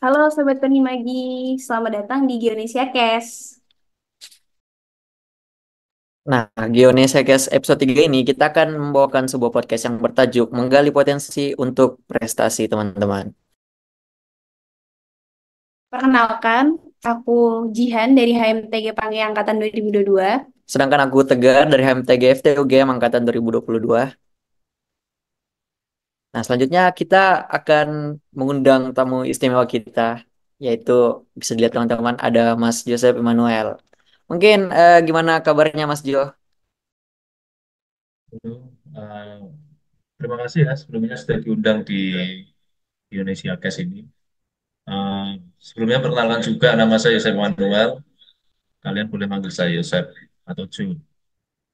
Halo Sobat Penimagi, selamat datang di Geonesia Cash. Nah, Geonesia Cast episode 3 ini kita akan membawakan sebuah podcast yang bertajuk Menggali Potensi untuk Prestasi, teman-teman. Perkenalkan, aku Jihan dari HMTG Panggi Angkatan 2022. Sedangkan aku Tegar dari HMTG FTUGM Angkatan 2022. Nah, selanjutnya kita akan mengundang tamu istimewa kita, yaitu bisa dilihat teman-teman ada Mas Joseph Emmanuel. Mungkin gimana kabarnya Mas Jo? Dulu, eh, terima kasih ya sebelumnya sudah diundang di Indonesia Cash ini. Eh, Sebelumnya perkenalkan juga nama saya Yosep Manuel. Kalian boleh manggil saya Yosep atau Ju.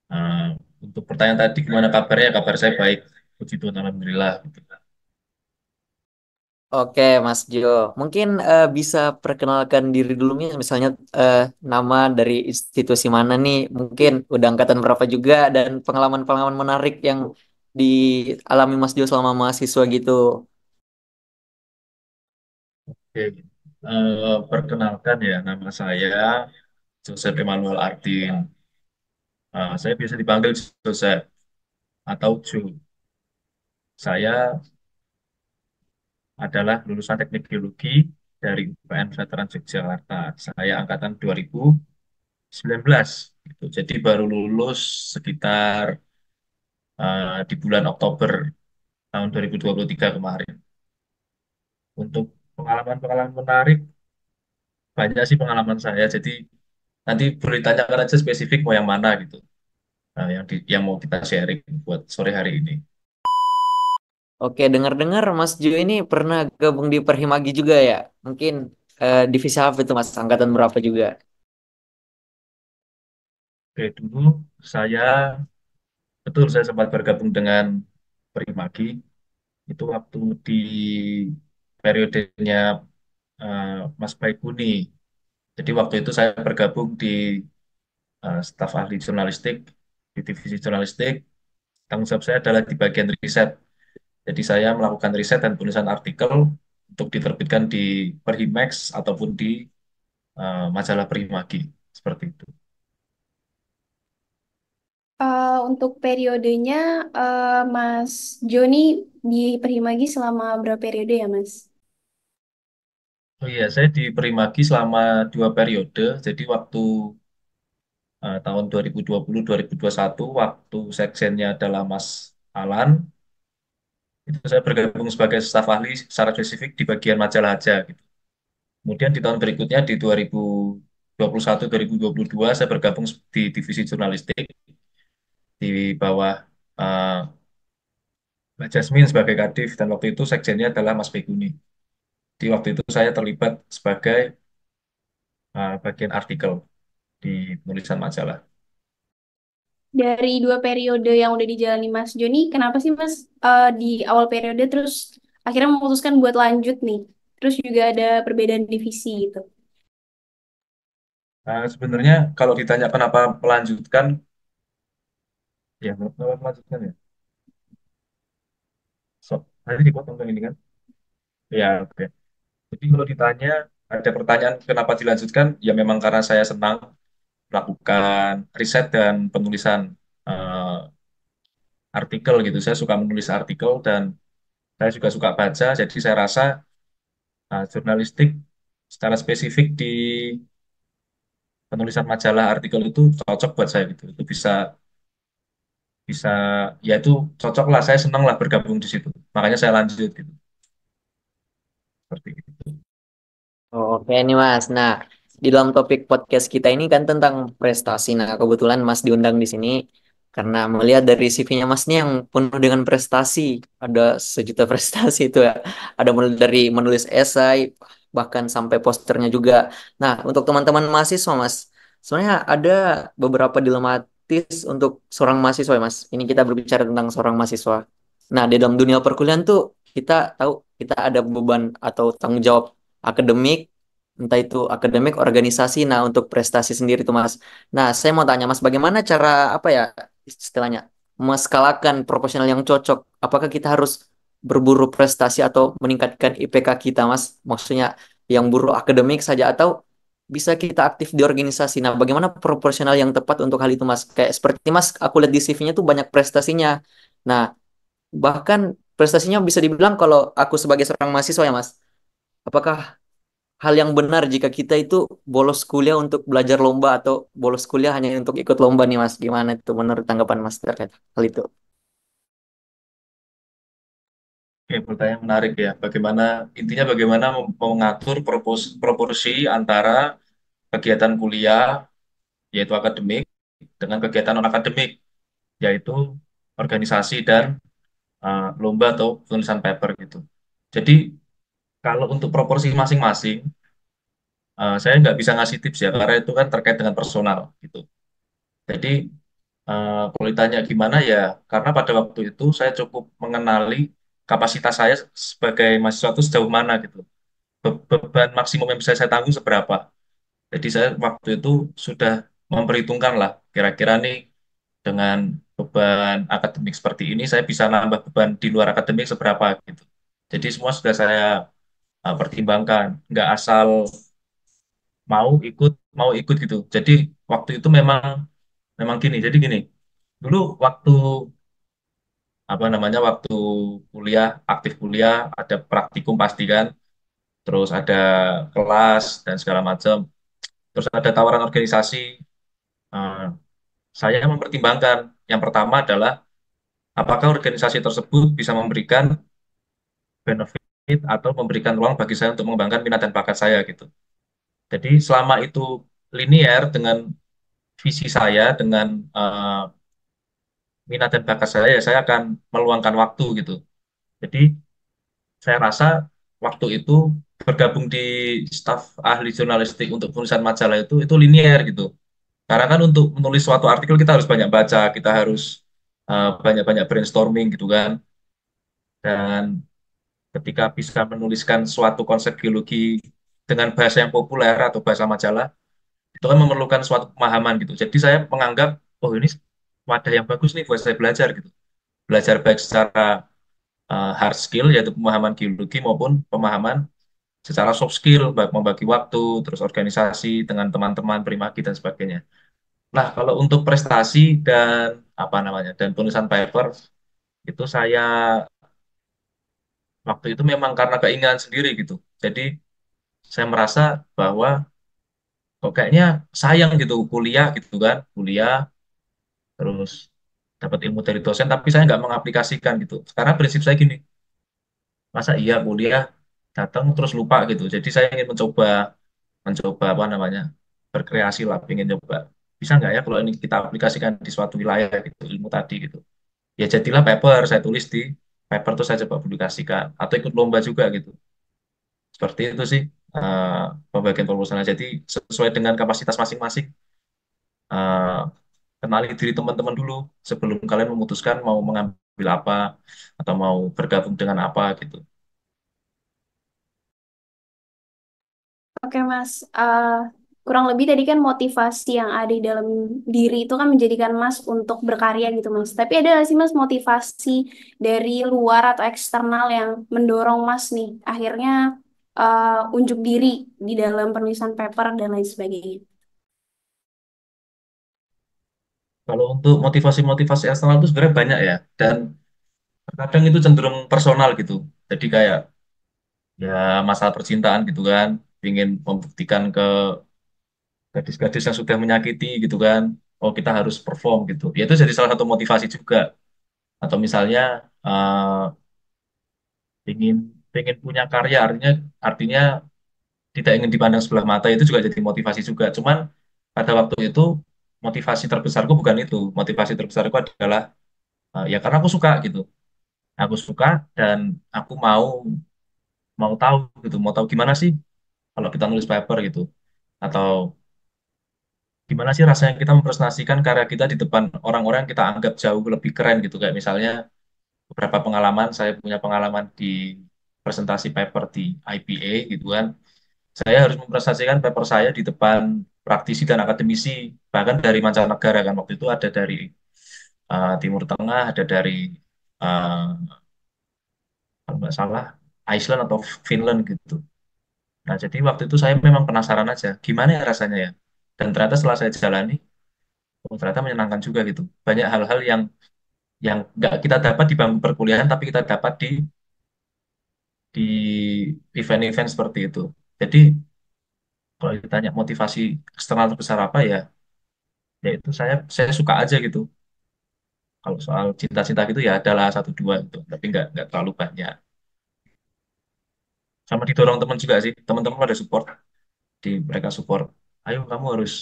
Eh, untuk pertanyaan tadi gimana kabarnya? Kabar saya baik. Puji Tuhan Alhamdulillah. Gitu. Oke, Mas Jo. Mungkin bisa perkenalkan diri dulu nih, misalnya nama dari institusi mana nih, mungkin udah angkatan berapa juga, dan pengalaman-pengalaman menarik yang dialami Mas Jo selama mahasiswa gitu. Oke. Perkenalkan ya, nama saya Joseph Emmanuel Artin. Saya bisa dipanggil Joseph atau Ju. Saya adalah lulusan Teknik Geologi dari UPN Veteran Yogyakarta. Saya angkatan 2019. Gitu. Jadi baru lulus sekitar di bulan Oktober tahun 2023 kemarin. Untuk pengalaman-pengalaman menarik, banyak sih pengalaman saya. Jadi nanti boleh tanyakan aja spesifik mau yang mana gitu. Yang mau kita sharing buat sore hari ini. Oke, dengar-dengar Mas Jo ini pernah gabung di Perhimagi juga ya? Mungkin divisi apa itu Mas? Angkatan berapa juga? Oke, dulu saya betul saya sempat bergabung dengan Perimagi itu waktu di periodenya Mas Baikuni. Jadi waktu itu saya bergabung di staf ahli jurnalistik, di divisi jurnalistik. Tanggung jawab saya adalah di bagian riset. Jadi saya melakukan riset dan penulisan artikel untuk diterbitkan di Perhimex ataupun di majalah Perimagi. Seperti itu. Untuk periodenya, Mas Joni di Perhimagi selama berapa periode ya, Mas? Oh iya, saya di Perimagi selama 2 periode. Jadi waktu tahun 2020-2021, waktu seksennya adalah Mas Alan, itu saya bergabung sebagai staf ahli secara spesifik di bagian majalah aja gitu. Kemudian di tahun berikutnya di 2021-2022 saya bergabung di divisi jurnalistik di bawah eh, Mbak Jasmine sebagai kadif dan waktu itu sekjennya adalah Mas Beguni. Di waktu itu saya terlibat sebagai bagian artikel di penulisan majalah. Dari dua periode yang udah dijalani Mas Joni, kenapa sih Mas di awal periode terus akhirnya memutuskan buat lanjut nih? Terus juga ada perbedaan divisi gitu. Sebenarnya kalau ditanya kenapa melanjutkan, ya kenapa melanjutkan ya. So, nanti dipotong kan ini kan? Ya, oke. Jadi kalau ditanya, ada pertanyaan kenapa dilanjutkan, ya memang karena saya senang melakukan riset dan penulisan eh, artikel gitu. Saya suka menulis artikel dan saya juga suka baca, jadi saya rasa jurnalistik secara spesifik di penulisan majalah artikel itu cocok buat saya gitu. Itu bisa bisa ya itu cocok lah. Saya senang lah bergabung di situ. Makanya saya lanjut gitu. Seperti itu. Oh, oke nih Mas. Nah, di dalam topik podcast kita ini kan tentang prestasi. Nah, kebetulan Mas diundang di sini karena melihat dari CV-nya Mas nih yang penuh dengan prestasi. Ada sejuta prestasi itu ya. Ada mulai dari menulis esai, bahkan sampai posternya juga. Nah, untuk teman-teman mahasiswa Mas, sebenarnya ada beberapa dilematis untuk seorang mahasiswa ya Mas. Ini kita berbicara tentang seorang mahasiswa. Nah, di dalam dunia perkuliahan tuh kita tahu kita ada beban atau tanggung jawab akademik, entah itu akademik, organisasi. Nah, untuk prestasi sendiri tuh Mas. Nah, saya mau tanya Mas, bagaimana cara apa ya istilahnya meskalakan profesional yang cocok? Apakah kita harus berburu prestasi atau meningkatkan IPK kita, Mas? Maksudnya yang buruh akademik saja atau bisa kita aktif di organisasi. Nah, bagaimana proporsional yang tepat untuk hal itu, Mas? Kayak seperti Mas, aku lihat di CV-nya tuh banyak prestasinya. Nah, bahkan prestasinya bisa dibilang kalau aku sebagai seorang mahasiswa ya, Mas, apakah hal yang benar jika kita itu bolos kuliah untuk belajar lomba atau bolos kuliah hanya untuk ikut lomba nih, Mas? Gimana itu menurut tanggapan Mas terkait hal itu? Oke, pertanyaan menarik ya. Bagaimana intinya bagaimana mengatur proporsi antara kegiatan kuliah yaitu akademik dengan kegiatan non akademik yaitu organisasi dan lomba atau tulisan paper gitu. Jadi kalau untuk proporsi masing-masing, saya nggak bisa ngasih tips ya karena itu kan terkait dengan personal gitu. Jadi kalau ditanya gimana ya, karena pada waktu itu saya cukup mengenali kapasitas saya sebagai mahasiswa itu sejauh mana gitu. Beban maksimum yang bisa saya tanggung seberapa. Jadi saya waktu itu sudah memperhitungkan lah, kira-kira nih dengan beban akademik seperti ini, saya bisa nambah beban di luar akademik seberapa gitu. Jadi semua sudah saya pertimbangkan, nggak asal mau ikut gitu. Jadi waktu itu memang memang gini. Jadi gini, dulu waktu apa namanya waktu kuliah aktif kuliah ada praktikum pasti kan, terus ada kelas dan segala macam, terus ada tawaran organisasi. Eh, saya mempertimbangkan yang pertama adalah apakah organisasi tersebut bisa memberikan benefit atau memberikan ruang bagi saya untuk mengembangkan minat dan bakat saya gitu. Jadi selama itu linear dengan visi saya, dengan eh, minat dan bakat saya, ya saya akan meluangkan waktu gitu. Jadi saya rasa waktu itu bergabung di staf ahli jurnalistik untuk penulisan majalah itu linear gitu. Karena kan untuk menulis suatu artikel kita harus banyak baca, kita harus banyak-banyak brainstorming gitu kan. Dan ketika bisa menuliskan suatu konsep geologi dengan bahasa yang populer atau bahasa majalah, itu kan memerlukan suatu pemahaman gitu. Jadi saya menganggap, oh ini wadah yang bagus nih buat saya belajar gitu. Belajar baik secara hard skill, yaitu pemahaman geologi, maupun pemahaman secara soft skill, baik membagi waktu, terus organisasi dengan teman-teman, primagi, dan sebagainya. Nah, kalau untuk prestasi dan apa namanya dan penulisan paper, itu saya waktu itu memang karena keinginan sendiri gitu. Jadi saya merasa bahwa kok kayaknya sayang gitu kuliah gitu kan, kuliah terus dapat ilmu dari dosen tapi saya nggak mengaplikasikan gitu. Karena prinsip saya gini, masa iya kuliah datang terus lupa gitu. Jadi saya ingin mencoba mencoba apa namanya berkreasi lah, ingin coba bisa nggak ya kalau ini kita aplikasikan di suatu wilayah gitu ilmu tadi gitu. Ya jadilah paper saya tulis di paper tuh saya coba publikasikan atau ikut lomba juga gitu. Seperti itu sih eh, pembagian proporsional. Jadi sesuai dengan kapasitas masing-masing. eh, Kenali diri teman-teman dulu sebelum kalian memutuskan mau mengambil apa atau mau bergabung dengan apa gitu. Oke Mas, kurang lebih tadi kan motivasi yang ada di dalam diri itu kan menjadikan Mas untuk berkarya gitu Mas. Tapi ada nggak sih Mas motivasi dari luar atau eksternal yang mendorong Mas nih akhirnya unjuk diri di dalam penulisan paper dan lain sebagainya? Kalau untuk motivasi-motivasi eksternal itu sebenarnya banyak ya, dan kadang itu cenderung personal gitu. Jadi kayak ya masalah percintaan gitu kan, ingin membuktikan ke gadis-gadis yang sudah menyakiti gitu kan, oh kita harus perform gitu. Ya itu jadi salah satu motivasi juga. Atau misalnya ingin ingin punya karya, artinya tidak ingin dipandang sebelah mata, itu juga jadi motivasi juga. Cuman pada waktu itu motivasi terbesarku bukan itu. Motivasi terbesarku adalah ya karena aku suka gitu. Aku suka dan aku mau tahu gitu, mau tahu gimana sih kalau kita nulis paper gitu. Atau gimana sih rasanya kita mempresentasikan karya kita di depan orang-orang yang kita anggap jauh lebih keren gitu. Kayak misalnya beberapa pengalaman, saya punya pengalaman di presentasi paper di IPA gitu kan. Saya harus mempresentasikan paper saya di depan praktisi dan akademisi, bahkan dari mancanegara kan. Waktu itu ada dari Timur Tengah, ada dari kalau nggak salah Iceland atau Finland gitu. Nah, jadi waktu itu saya memang penasaran aja, gimana ya rasanya ya. Dan ternyata setelah saya jalani, oh, ternyata menyenangkan juga gitu. Banyak hal-hal yang nggak kita dapat di bangku perkuliahan, tapi kita dapat di event-event seperti itu. Jadi kalau ditanya motivasi eksternal terbesar apa ya, yaitu saya suka aja gitu. Kalau soal cinta-cinta gitu ya adalah satu dua gitu, tapi nggak terlalu banyak. Sama didorong teman juga sih, teman-teman ada support, mereka support. Ayo kamu harus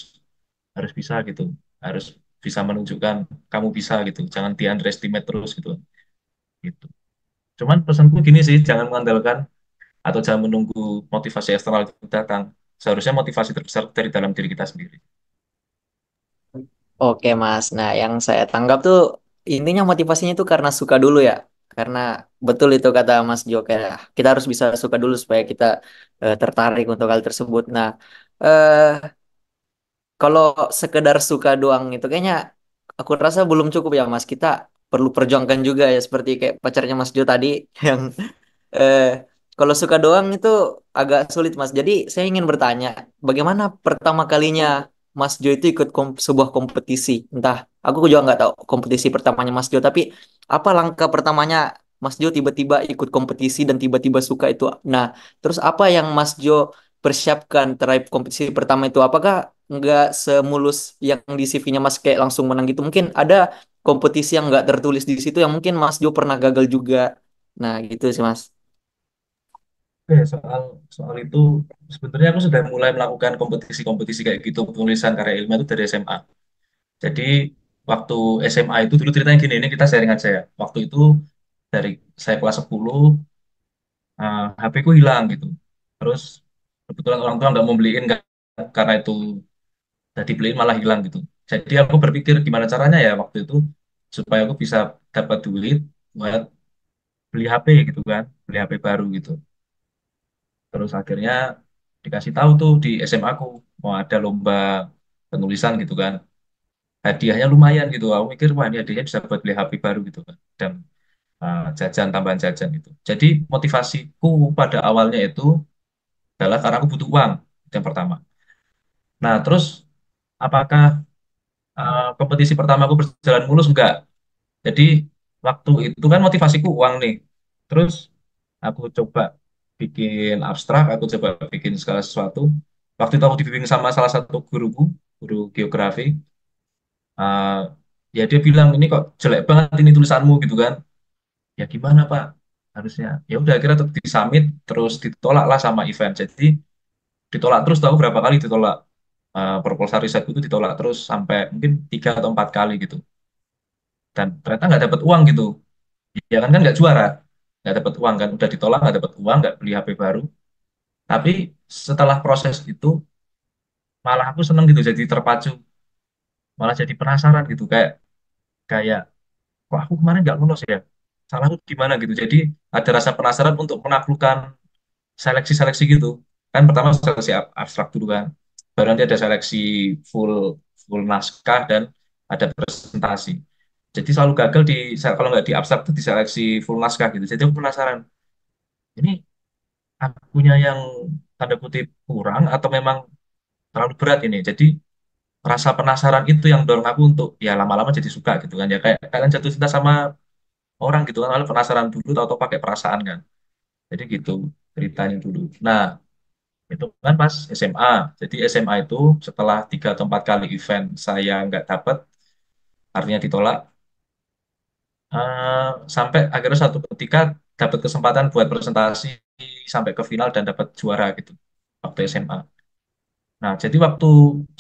harus bisa gitu, harus bisa menunjukkan kamu bisa gitu, jangan di underestimate terus gitu. Gitu. Cuman pesanku gini sih, jangan mengandalkan atau jangan menunggu motivasi eksternal itu datang. Seharusnya motivasi terbesar dari dalam diri kita sendiri. Oke Mas, nah yang saya tanggap tuh intinya motivasinya itu karena suka dulu ya. Karena betul itu kata Mas Jo, kayak kita harus bisa suka dulu supaya kita tertarik untuk hal tersebut. Nah, eh kalau sekedar suka doang itu kayaknya aku rasa belum cukup ya Mas. Kita perlu perjuangkan juga ya seperti kayak pacarnya Mas Jo tadi yang eh, kalau suka doang itu agak sulit Mas. Jadi saya ingin bertanya, bagaimana pertama kalinya Mas Jo itu ikut sebuah kompetisi? Entah, aku juga nggak tahu kompetisi pertamanya Mas Jo, tapi apa langkah pertamanya Mas Jo tiba-tiba ikut kompetisi dan tiba-tiba suka itu? Nah, terus apa yang Mas Jo persiapkan terhadap kompetisi pertama itu? Apakah nggak semulus yang di CV-nya Mas kayak langsung menang gitu? Mungkin ada kompetisi yang nggak tertulis di situ yang mungkin Mas Jo pernah gagal juga. Nah, gitu sih Mas. Oke, soal soal itu sebenarnya aku sudah mulai melakukan kompetisi-kompetisi kayak gitu penulisan karya ilmiah itu dari SMA. Jadi waktu SMA itu dulu ceritanya gini, ini kita sharing aja ya. Waktu itu dari saya kelas 10, HP ku hilang gitu. Terus kebetulan orang tua nggak mau beliin kan, karena itu udah dibeliin malah hilang gitu. Jadi aku berpikir gimana caranya ya waktu itu supaya aku bisa dapat duit buat beli HP gitu kan, beli HP baru gitu. Terus akhirnya dikasih tahu tuh di SMA aku mau ada lomba penulisan gitu kan. Hadiahnya lumayan gitu. Aku mikir wah ini hadiahnya bisa buat beli HP baru gitu kan. Dan jajan tambahan jajan gitu. Jadi motivasiku pada awalnya itu adalah karena aku butuh uang. Itu yang pertama. Nah, terus apakah kompetisi pertamaku berjalan mulus? Enggak. Jadi waktu itu kan motivasiku uang nih. Terus aku coba bikin abstrak, aku coba bikin segala sesuatu. Waktu itu aku dibimbing sama salah satu guruku, guru geografi. eh, Ya dia bilang ini kok jelek banget ini tulisanmu gitu kan. Ya gimana Pak? Harusnya. Ya udah akhirnya tetap disamit, terus ditolak lah sama event. Jadi ditolak terus tahu berapa kali ditolak. Proposal risetku itu ditolak terus sampai mungkin 3 atau 4 kali gitu. Dan ternyata nggak dapat uang gitu. Ya kan nggak juara, nggak dapat uang kan, udah ditolak nggak dapat uang, nggak beli HP baru. Tapi setelah proses itu malah aku seneng gitu, jadi terpacu, malah jadi penasaran gitu, kayak kayak kok aku kemarin nggak lulus ya, salahku gimana gitu. Jadi ada rasa penasaran untuk menaklukkan seleksi-seleksi gitu. Kan pertama seleksi abstrak dulu kan, baru nanti ada seleksi full full naskah dan ada presentasi. Jadi selalu gagal kalau nggak di abstrak itu di seleksi full naskah gitu. Jadi aku penasaran, ini akunya yang tanda kutip kurang atau memang terlalu berat ini. Jadi rasa penasaran itu yang dorong aku untuk ya lama-lama jadi suka gitu kan. Ya kayak kalian jatuh cinta sama orang gitu kan, lalu penasaran dulu atau pakai perasaan kan. Jadi gitu ceritanya dulu. Nah, itu kan pas SMA. Jadi SMA itu setelah 3 atau 4 kali event saya nggak dapat, artinya ditolak. Sampai akhirnya satu ketika dapat kesempatan buat presentasi sampai ke final dan dapat juara gitu waktu SMA. Nah, jadi waktu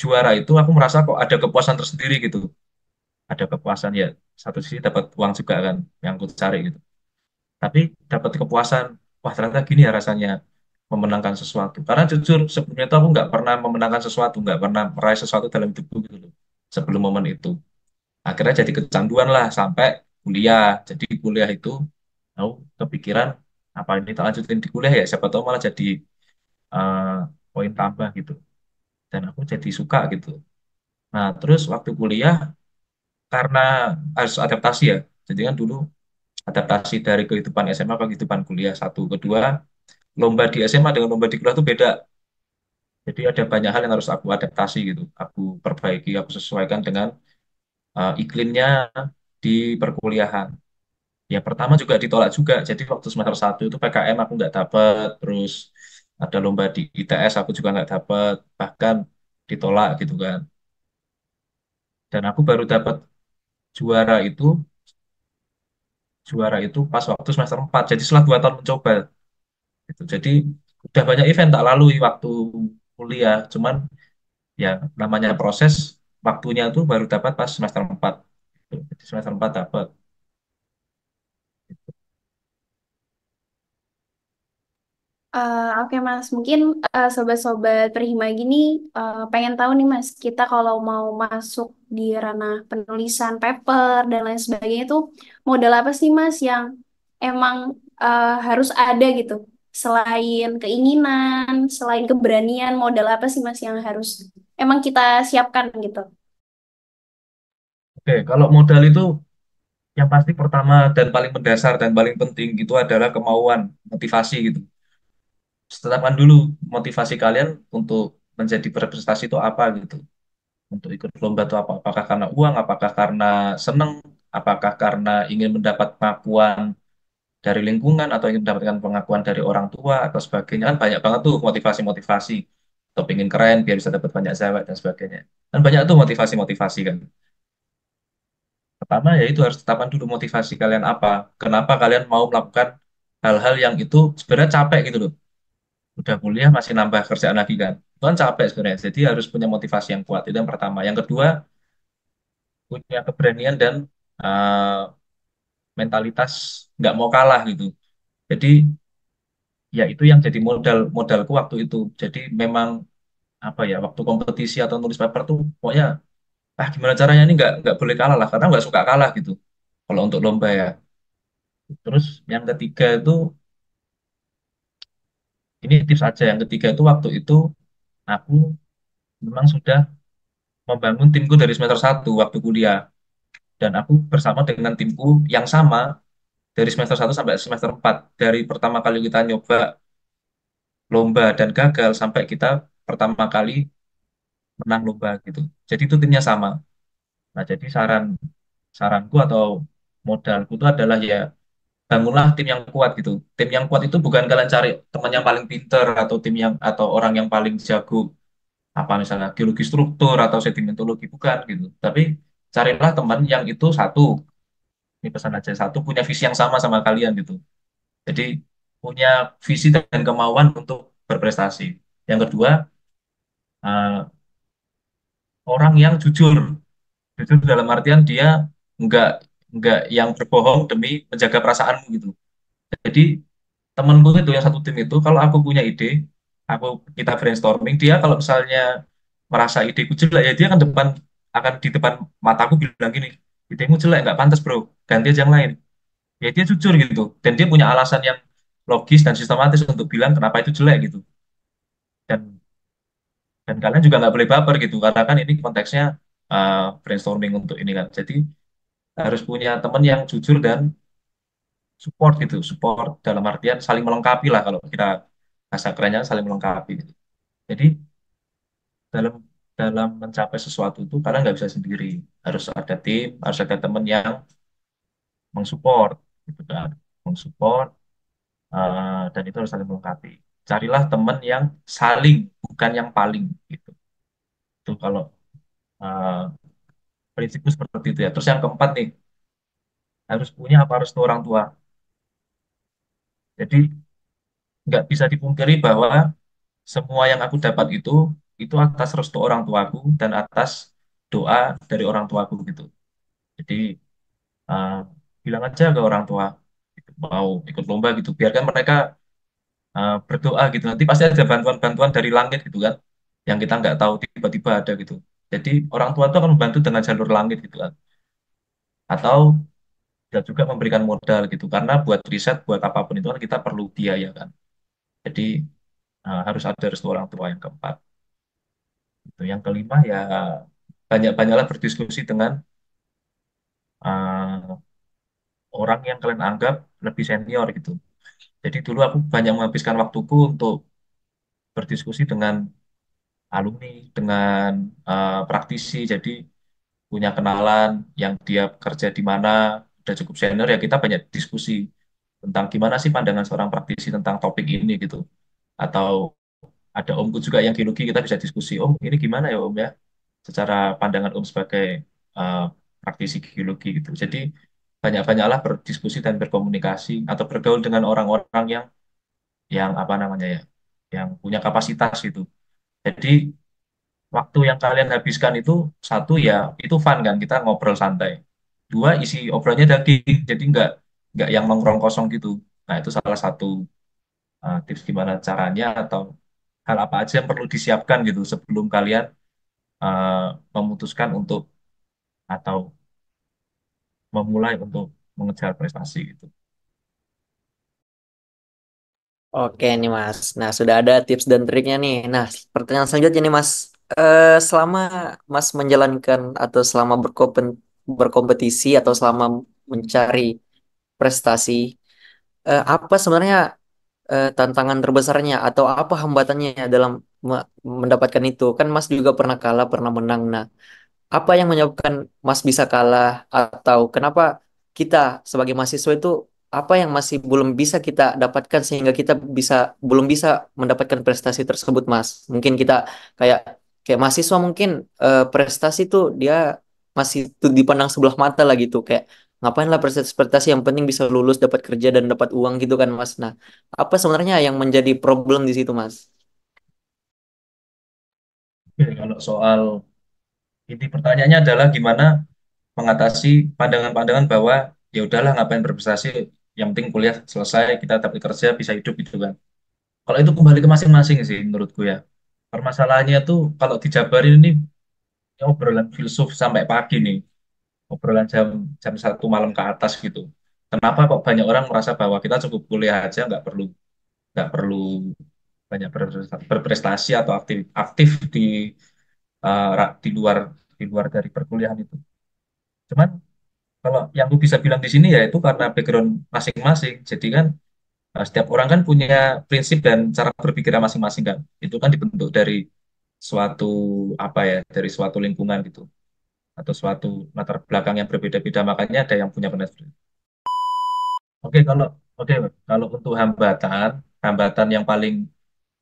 juara itu aku merasa kok ada kepuasan tersendiri gitu. Ada kepuasan ya, satu sisi dapat uang juga kan yang aku cari gitu. Tapi dapat kepuasan, wah ternyata gini ya rasanya memenangkan sesuatu. Karena jujur sebelumnya itu aku nggak pernah memenangkan sesuatu, nggak pernah meraih sesuatu dalam hidupku gitu loh. Sebelum momen itu. Akhirnya jadi kecanduan lah sampai kuliah. Jadi kuliah itu aku kepikiran apa ini tak lanjutin di kuliah ya, siapa tahu malah jadi eh, poin tambah gitu. Dan aku jadi suka gitu. Nah, terus waktu kuliah karena harus adaptasi ya. Jadi kan dulu adaptasi dari kehidupan SMA ke kehidupan kuliah satu, kedua lomba di SMA dengan lomba di kuliah itu beda. Jadi ada banyak hal yang harus aku adaptasi gitu. Aku perbaiki, aku sesuaikan dengan iklimnya di perkuliahan. Ya pertama juga ditolak juga. Jadi waktu semester satu itu PKM aku nggak dapet. Terus ada lomba di ITS aku juga nggak dapet. Bahkan ditolak gitu kan. Dan aku baru dapat juara itu, juara itu pas waktu semester 4. Jadi setelah 2 tahun mencoba. Gitu. Jadi udah banyak event tak lalui waktu kuliah. Cuman ya namanya proses, waktunya tuh baru dapat pas semester 4. Gitu. Jadi semester 4 dapat. Oke Mas, mungkin sobat-sobat Perhima gini pengen tahu nih Mas, kita kalau mau masuk di ranah penulisan paper dan lain sebagainya itu modal apa sih Mas yang emang harus ada gitu? Selain keinginan, selain keberanian, modal apa sih Mas yang harus emang kita siapkan gitu? Oke, kalau modal itu yang pasti pertama dan paling mendasar dan paling penting itu adalah kemauan, motivasi gitu. Tetapkan dulu motivasi kalian untuk menjadi berprestasi itu apa gitu. Untuk ikut lomba itu apa? Apakah karena uang, apakah karena seneng, apakah karena ingin mendapat pengakuan dari lingkungan atau ingin mendapatkan pengakuan dari orang tua atau sebagainya. Kan banyak banget tuh motivasi-motivasi. Atau pengen keren biar bisa dapat banyak cewek dan sebagainya. Dan banyak tuh motivasi-motivasi kan. Pertama ya itu harus tetapkan dulu motivasi kalian apa. Kenapa kalian mau melakukan hal-hal yang itu sebenarnya capek gitu loh. Udah kuliah masih nambah kerjaan lagi kan. Itu kan capek sebenarnya. Jadi harus punya motivasi yang kuat. Itu yang pertama. Yang kedua, punya keberanian dan eh, mentalitas nggak mau kalah gitu. Jadi ya itu yang jadi modalku waktu itu. Jadi memang apa ya waktu kompetisi atau nulis paper tuh pokoknya gimana caranya ini nggak boleh kalah lah karena nggak suka kalah gitu. Kalau untuk lomba ya. Terus yang ketiga itu ini tips aja. Yang ketiga itu waktu itu aku memang sudah membangun timku dari semester satu waktu kuliah. Dan aku bersama dengan timku yang sama dari semester satu sampai semester 4. Dari pertama kali kita nyoba lomba dan gagal sampai kita pertama kali menang lomba gitu. Jadi itu timnya sama. Nah, jadi saranku atau modalku itu adalah ya bangunlah tim yang kuat gitu. Tim yang kuat itu bukan kalian cari teman yang paling pinter atau tim yang atau orang yang paling jago apa misalnya geologi struktur atau sedimentologi bukan gitu. Tapi carilah teman yang itu satu, ini pesan aja satu punya visi yang sama sama kalian gitu. Jadi punya visi dan kemauan untuk berprestasi. Yang kedua, eh, orang yang jujur. Jujur dalam artian dia nggak nggak yang berbohong demi menjaga perasaanmu gitu. Jadi temenku itu yang satu tim itu kalau aku punya ide, kita brainstorming, dia kalau misalnya merasa ideku jelek ya dia akan di depan mataku bilang gini, idemu jelek nggak pantas bro, ganti aja yang lain. Ya dia jujur gitu dan dia punya alasan yang logis dan sistematis untuk bilang kenapa itu jelek gitu. Dan dan kalian juga nggak boleh baper gitu karena kan ini konteksnya brainstorming untuk ini kan. Jadi harus punya teman yang jujur dan support gitu, support dalam artian saling melengkapi lah kalau kita bahasa kerennya saling melengkapi gitu. Jadi dalam dalam mencapai sesuatu itu kalian nggak bisa sendiri, harus ada tim, harus ada teman yang mensupport gitu kan, mensupport dan itu harus saling melengkapi. Carilah teman yang saling, bukan yang paling gitu. Itu kalau uh, prinsipku seperti itu ya. Terus yang keempat nih, harus punya apa restu orang tua. Jadi nggak bisa dipungkiri bahwa semua yang aku dapat itu atas restu orang tuaku dan atas doa dari orang tuaku gitu. Jadi uh, bilang aja ke orang tua gitu, mau ikut lomba gitu, biarkan mereka berdoa gitu. Nanti pasti ada bantuan-bantuan dari langit gitu kan, yang kita nggak tahu tiba-tiba ada gitu. Jadi orang tua itu akan membantu dengan jalur langit gitu kan. Atau bisa juga memberikan modal gitu, karena buat riset, buat apapun itu kan kita perlu biaya kan. Jadi harus ada restu orang tua yang keempat. Itu yang kelima ya banyak-banyaklah berdiskusi dengan uh, orang yang kalian anggap lebih senior gitu. Jadi dulu aku banyak menghabiskan waktuku untuk berdiskusi dengan alumni, dengan praktisi. Jadi punya kenalan yang dia kerja di mana, udah cukup senior ya kita banyak diskusi tentang gimana sih pandangan seorang praktisi tentang topik ini gitu. Atau ada omku juga yang geologi kita bisa diskusi, Om ini gimana ya Om ya, secara pandangan Om sebagai uh, praktisi geologi gitu. Jadi banyak-banyaklah berdiskusi dan berkomunikasi atau bergaul dengan orang-orang yang apa namanya ya, yang punya kapasitas gitu. Jadi waktu yang kalian habiskan itu satu ya itu fun kan kita ngobrol santai. Dua isi obrolannya daging jadi nggak yang nongkrong kosong gitu. Nah itu salah satu tips gimana caranya atau hal apa aja yang perlu disiapkan gitu sebelum kalian uh, memutuskan untuk atau memulai untuk mengejar prestasi gitu. Oke nih Mas. Nah, sudah ada tips dan triknya nih. Nah, pertanyaan selanjutnya nih Mas. Selama Mas menjalankan atau selama berkompetisi atau selama mencari prestasi, apa sebenarnya tantangan terbesarnya atau apa hambatannya dalam mendapatkan itu? Kan Mas juga pernah kalah, pernah menang. Nah, apa yang menyebabkan Mas bisa kalah atau kenapa kita sebagai mahasiswa itu apa yang masih belum bisa kita dapatkan sehingga kita belum bisa mendapatkan prestasi tersebut Mas. Mungkin kita kayak kayak mahasiswa mungkin prestasi itu dia masih tuh dipandang sebelah mata lah gitu kayak ngapain lah prestasi yang penting bisa lulus dapat kerja dan dapat uang gitu kan Mas. Nah, apa sebenarnya yang menjadi problem di situ Mas? Oke, kalau soal inti pertanyaannya adalah gimana mengatasi pandangan-pandangan bahwa ya udahlah ngapain berprestasi, yang penting kuliah selesai kita dapat kerja bisa hidup gitu kan. Kalau itu kembali ke masing-masing sih menurutku ya. Permasalahannya tuh kalau dijabarin ini ya obrolan filsuf sampai pagi nih, obrolan jam jam 1 malam ke atas gitu. Kenapa kok banyak orang merasa bahwa kita cukup kuliah aja nggak perlu banyak berprestasi atau aktif aktif di luar dari perkuliahan itu. Cuman kalau yang aku bisa bilang di sini ya itu karena background masing-masing. Jadi kan setiap orang kan punya prinsip dan cara berpikirnya masing-masing kan. Itu kan dibentuk dari suatu apa ya, dari suatu lingkungan gitu atau suatu latar belakang yang berbeda-beda. Makanya ada yang punya pendapat. Oke, oke kalau untuk hambatan, hambatan yang paling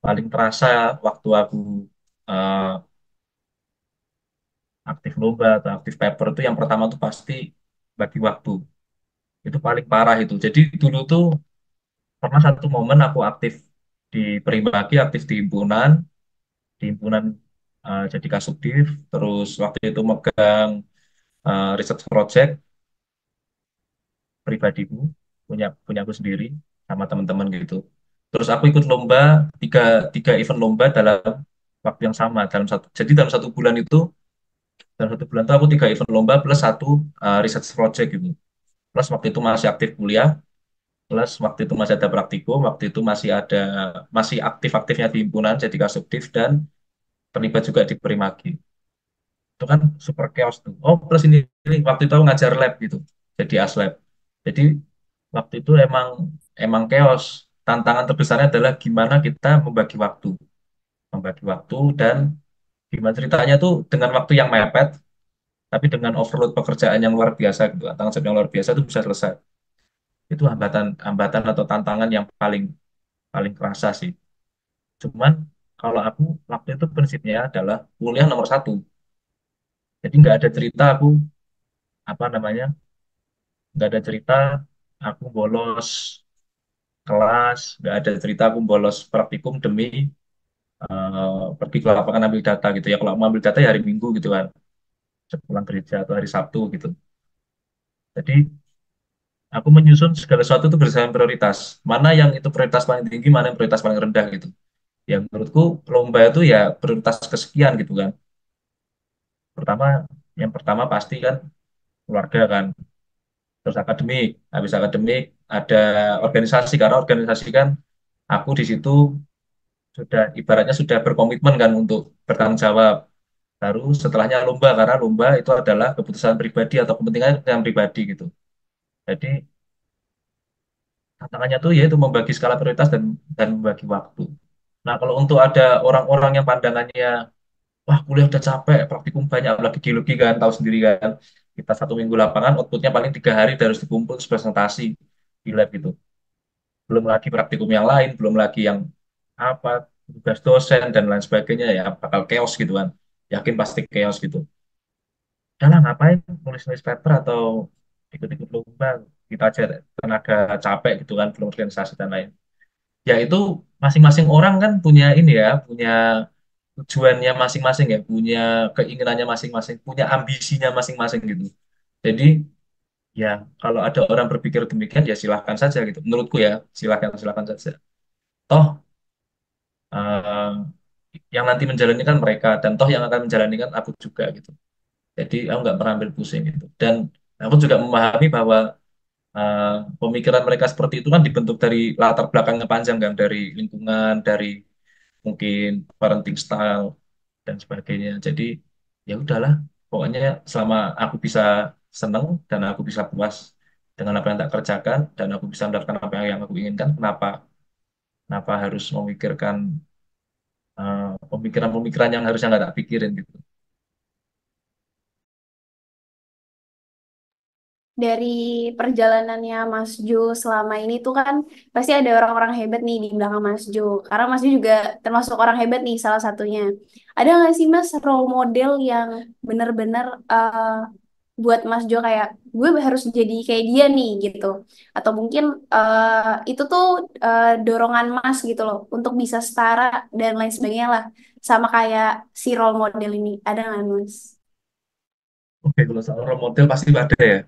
paling terasa waktu aku eh, aktif lomba atau aktif paper itu yang pertama tuh pasti bagi waktu. Itu paling parah itu. Jadi dulu tuh pernah satu momen aku aktif di Perimaki, aktif di himpunan jadi Kasubdif, terus waktu itu megang research project pribadiku, punya punya aku sendiri sama teman-teman gitu. Terus aku ikut lomba tiga tiga event lomba dalam waktu yang sama jadi dalam satu bulan itu aku tiga event lomba plus satu research project gitu. Plus waktu itu masih aktif kuliah, plus waktu itu masih ada praktikum, waktu itu masih aktif-aktifnya di himpunan jadi Kasubdif dan terlibat juga di Perimaki. Itu kan super chaos tuh. Oh, plus ini waktu itu aku ngajar lab gitu. Jadi aslab. Jadi waktu itu emang emang chaos. Tantangan terbesarnya adalah gimana kita membagi waktu dan gimana ceritanya tuh dengan waktu yang mepet, tapi dengan overload pekerjaan yang luar biasa gitu. Tanggung jawab yang luar biasa itu bisa selesai. Itu hambatan atau tantangan yang paling paling kerasa sih. Cuman kalau aku waktu itu prinsipnya adalah kuliah nomor satu. Jadi nggak ada cerita aku apa namanya nggak ada cerita aku bolos kelas, nggak ada cerita aku bolos praktikum demi pergi ke lapangan ambil data gitu ya. Kalau mau ambil data ya hari Minggu gitu kan, sepulang gereja atau hari Sabtu gitu. Jadi aku menyusun segala sesuatu itu berdasarkan prioritas. Mana yang itu prioritas paling tinggi, mana yang prioritas paling rendah gitu. Yang menurutku lomba itu ya prioritas kesekian gitu kan. Pertama, yang pertama pasti kan keluarga kan, terus akademik. Habis akademik ada organisasi karena organisasi kan aku di situ sudah ibaratnya sudah berkomitmen kan untuk bertanggung jawab. Baru setelahnya lomba karena lomba itu adalah keputusan pribadi atau kepentingan yang pribadi gitu. Jadi tantangannya tuh yaitu membagi skala prioritas dan membagi waktu. Nah, kalau untuk ada orang-orang yang pandangannya, wah kuliah udah capek, praktikum banyak, lagi geologi kan, tahu sendiri kan, kita 1 minggu lapangan, outputnya paling 3 hari udah harus dikumpul terus presentasi di lab gitu. Belum lagi praktikum yang lain, belum lagi yang apa, tugas dosen dan lain sebagainya ya bakal chaos gitu kan. Yakin pasti chaos gitu. Udah lah ngapain nulis-nulis paper atau ikut-ikut lomba, kita aja tenaga capek gitu kan, belum organisasi dan lain. Ya itu masing-masing orang kan punya ini ya, punya tujuannya masing-masing ya, punya keinginannya masing-masing, punya ambisinya masing-masing gitu. Jadi ya kalau ada orang berpikir demikian ya silahkan saja gitu. Menurutku ya silahkan silahkan saja. Toh eh, yang nanti menjalani kan mereka dan toh yang akan menjalani kan aku juga gitu. Jadi aku nggak pernah ambil pusing gitu. Dan aku juga memahami bahwa eh, pemikiran mereka seperti itu kan dibentuk dari latar belakangnya panjang kan, dari lingkungan, dari mungkin parenting style dan sebagainya. Jadi ya udahlah, pokoknya selama aku bisa seneng dan aku bisa puas dengan apa yang tak kerjakan dan aku bisa mendapatkan apa yang aku inginkan, kenapa kenapa harus memikirkan pemikiran-pemikiran yang harusnya nggak tak pikirin gitu. Dari perjalanannya Mas Jo selama ini tuh kan pasti ada orang-orang hebat nih di belakang Mas Jo. Karena Mas Jo juga termasuk orang hebat nih salah satunya. Ada nggak sih Mas role model yang benar-benar buat Mas Jo kayak gue harus jadi kayak dia nih gitu. Atau mungkin itu tuh dorongan Mas gitu loh untuk bisa setara dan lain sebagainya lah sama kayak si role model ini. Ada nggak Mas? Oke, kalau soal role model pasti ada ya.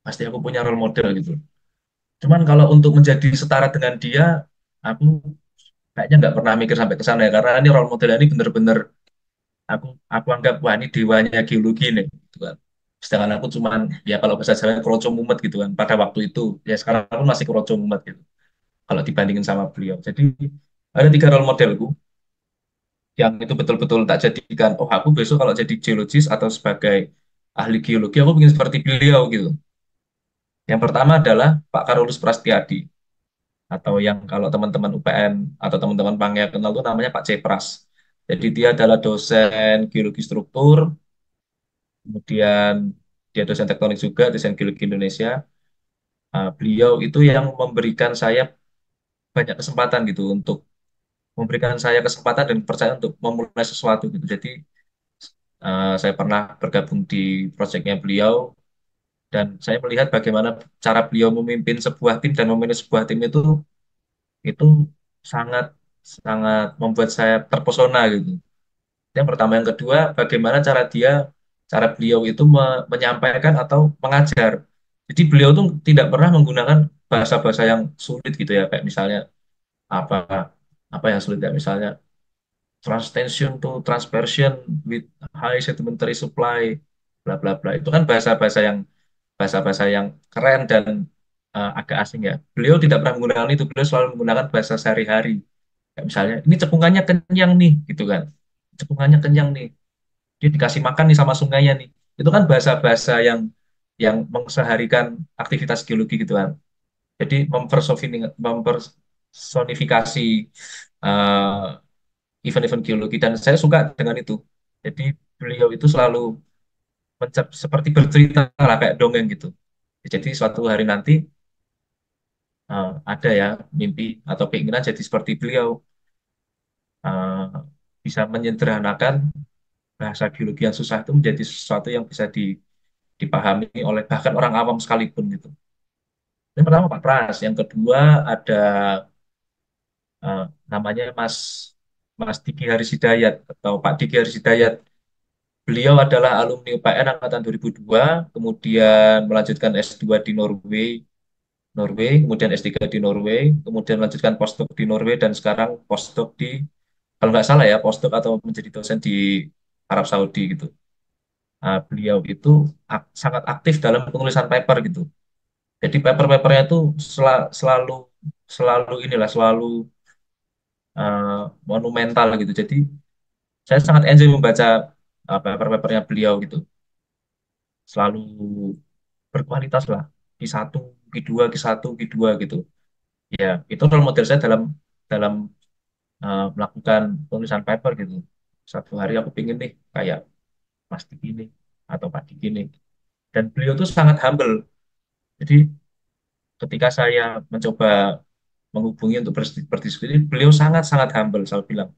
Pasti aku punya role model gitu. Cuman kalau untuk menjadi setara dengan dia, aku kayaknya nggak pernah mikir sampai ke sana ya. Karena ini role model ini bener-bener aku anggap wah ini dewanya geologi nih gitu kan. Sedangkan aku cuman ya kalau bahasa Jawa kroco mumet gitu kan pada waktu itu, ya sekarang aku masih kroco mumet gitu kalau dibandingin sama beliau. Jadi ada 3 role modelku yang itu betul-betul tak jadikan, oh aku besok kalau jadi geologis atau sebagai ahli geologi aku ingin seperti beliau gitu. Yang pertama adalah Pak Karolus Prastiadi, atau yang kalau teman-teman UPN atau teman-teman Pangya kenal itu namanya Pak Cepras. Jadi dia adalah dosen geologi struktur, kemudian dia dosen tektonik juga, dosen geologi Indonesia. Beliau itu yang memberikan saya banyak kesempatan gitu untuk memberikan saya kesempatan dan percaya untuk memulai sesuatu gitu. Jadi saya pernah bergabung di proyeknya beliau dan saya melihat bagaimana cara beliau memimpin sebuah tim dan memanage sebuah tim itu sangat sangat membuat saya terpesona gitu. Yang pertama, yang kedua, bagaimana cara beliau itu menyampaikan atau mengajar. Jadi beliau tuh tidak pernah menggunakan bahasa-bahasa yang sulit gitu ya, kayak misalnya apa apa yang sulit ya, misalnya transtension to transpersion with high sedimentary supply, bla bla bla. Itu kan bahasa-bahasa yang keren dan agak asing ya. Beliau tidak pernah menggunakan itu, beliau selalu menggunakan bahasa sehari-hari. Kayak misalnya, ini cekungannya kenyang nih, gitu kan. Cekungannya kenyang nih, dia dikasih makan nih sama sungainya nih. Itu kan bahasa-bahasa yang mengesaharikan aktivitas geologi gitu kan. Jadi mempersonifikasi eh, event-event geologi dan saya suka dengan itu. Jadi beliau itu selalu seperti bercerita lah kayak dongeng gitu. Jadi suatu hari nanti ada ya mimpi atau keinginan jadi seperti beliau, eh, bisa menyederhanakan bahasa geologi yang susah itu menjadi sesuatu yang bisa dipahami oleh bahkan orang awam sekalipun gitu. Yang pertama Pak Pras, yang kedua ada eh, namanya Mas Diki Haris Hidayat atau Pak Diki Haris Hidayat. Beliau adalah alumni UPN angkatan 2002, kemudian melanjutkan S2 di Norway, kemudian S3 di Norway, kemudian melanjutkan postdoc di Norway dan sekarang postdoc di, kalau nggak salah ya, postdoc atau menjadi dosen di Arab Saudi gitu. Beliau itu sangat aktif dalam penulisan paper gitu. Jadi paper-papernya itu selalu selalu inilah selalu eh, monumental gitu. Jadi saya sangat enjoy membaca paper-papernya beliau gitu. Selalu berkualitas lah. Q1, Q2, Q1, Q2 gitu. Ya, itu role model saya dalam dalam melakukan penulisan paper gitu. Satu hari aku pingin nih kayak Mas Diki nih atau Pak Diki nih. Dan beliau tuh sangat humble. Jadi ketika saya mencoba menghubungi untuk berdiskusi, beliau sangat-sangat humble. Saya bilang,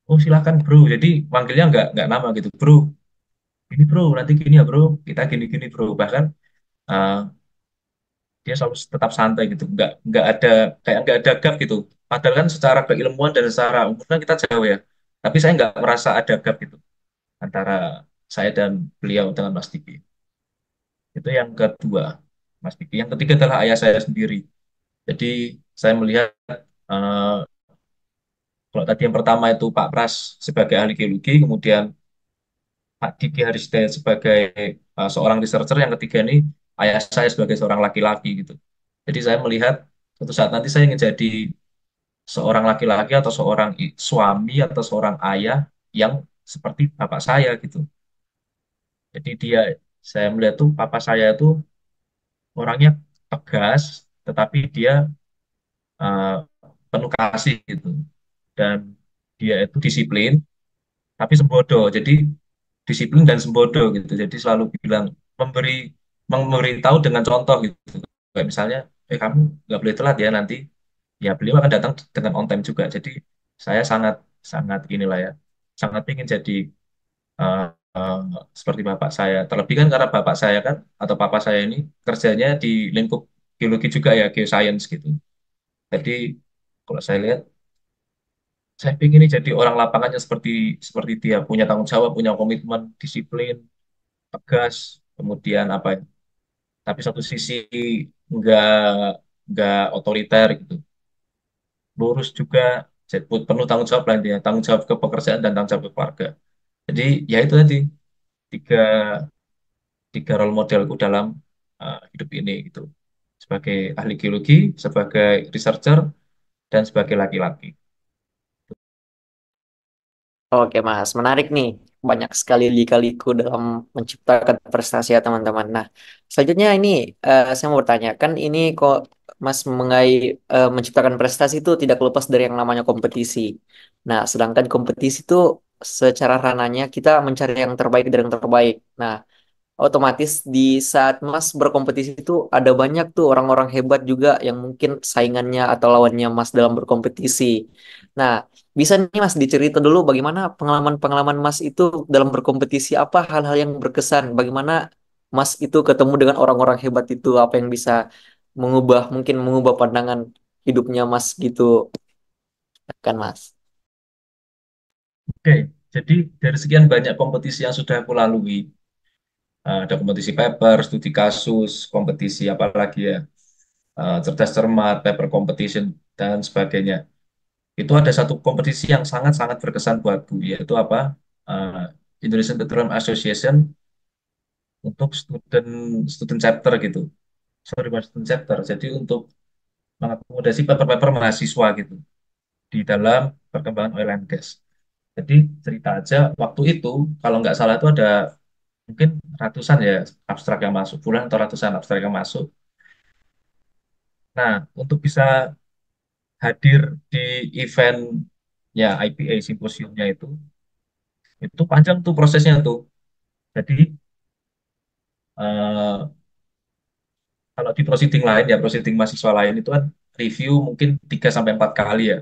oh silakan bro. Jadi manggilnya nggak nama gitu, bro. Ini bro, nanti gini ya bro, kita gini-gini bro. Bahkan eh, dia selalu tetap santai gitu, nggak ada kayak nggak ada gap gitu. Padahal kan secara keilmuan dan secara umur kan kita jauh ya. Tapi saya nggak merasa ada gap gitu antara saya dan beliau dengan Mas Diki. Itu yang kedua, Mas Diki. Yang ketiga adalah ayah saya sendiri. Jadi saya melihat eh, kalau tadi yang pertama itu Pak Pras sebagai ahli geologi, kemudian Pak Diki Harisdaya sebagai seorang researcher, yang ketiga ini ayah saya sebagai seorang laki-laki gitu. Jadi saya melihat suatu saat nanti saya ingin jadi seorang laki-laki atau seorang suami atau seorang ayah yang seperti bapak saya gitu. Jadi saya melihat tuh papa saya itu orangnya tegas, tetapi dia eh, penuh kasih gitu. Dan dia itu disiplin, tapi sembodo. Jadi disiplin dan sembodo gitu. Jadi selalu bilang memberi memberitahu dengan contoh gitu. Kayak misalnya, kamu nggak boleh telat ya nanti. Ya beliau akan datang dengan on time juga. Jadi saya sangat sangat inilah ya, sangat ingin jadi eh, eh, seperti bapak saya. Terlebih kan karena bapak saya kan atau papa saya ini kerjanya di lingkup geologi juga ya, geoscience gitu. Jadi kalau saya lihat, saya ingin ini jadi orang lapangannya seperti seperti dia, punya tanggung jawab, punya komitmen, disiplin, tegas, kemudian apa ya, tapi satu sisi nggak nggak otoriter gitu, lurus juga, jadi penuh tanggung jawab lah intinya, tanggung jawab ke pekerjaan dan tanggung jawab ke keluarga. Jadi ya itu tadi tiga tiga role modelku dalam hidup ini gitu, sebagai ahli geologi, sebagai researcher, dan sebagai laki-laki. Oke Mas, menarik nih. Banyak sekali lika-liku dalam menciptakan prestasi ya teman-teman. Nah, selanjutnya ini saya mau bertanya, kan ini kok Mas menciptakan prestasi itu tidak lepas dari yang namanya kompetisi. Nah, sedangkan kompetisi itu secara ranahnya kita mencari yang terbaik dari yang terbaik. Nah, otomatis di saat Mas berkompetisi itu ada banyak tuh orang-orang hebat juga yang mungkin saingannya atau lawannya Mas dalam berkompetisi. Nah, bisa nih Mas dicerita dulu bagaimana pengalaman-pengalaman Mas itu dalam berkompetisi, apa hal-hal yang berkesan, bagaimana Mas itu ketemu dengan orang-orang hebat itu, apa yang bisa mungkin mengubah pandangan hidupnya Mas gitu kan Mas. Oke, jadi dari sekian banyak kompetisi yang sudah aku lalui, ada kompetisi paper, studi kasus, kompetisi apalagi ya, cerdas cermat, paper competition, dan sebagainya. Itu ada satu kompetisi yang sangat-sangat berkesan buatku, yaitu apa? Eh, Indonesian Petroleum Association untuk student student chapter gitu. Sorry, bukan student chapter. Jadi untuk mengakomodasi paper-paper mahasiswa gitu di dalam perkembangan oil and gas. Jadi cerita aja, waktu itu kalau nggak salah itu ada mungkin ratusan ya abstrak yang masuk, puluhan atau ratusan abstrak yang masuk. Nah, untuk bisa hadir di eventnya IPA simposiumnya itu panjang tuh prosesnya tuh. Jadi eh, kalau di proceeding lain ya, proceeding mahasiswa lain itu kan review mungkin 3 sampai 4 kali ya,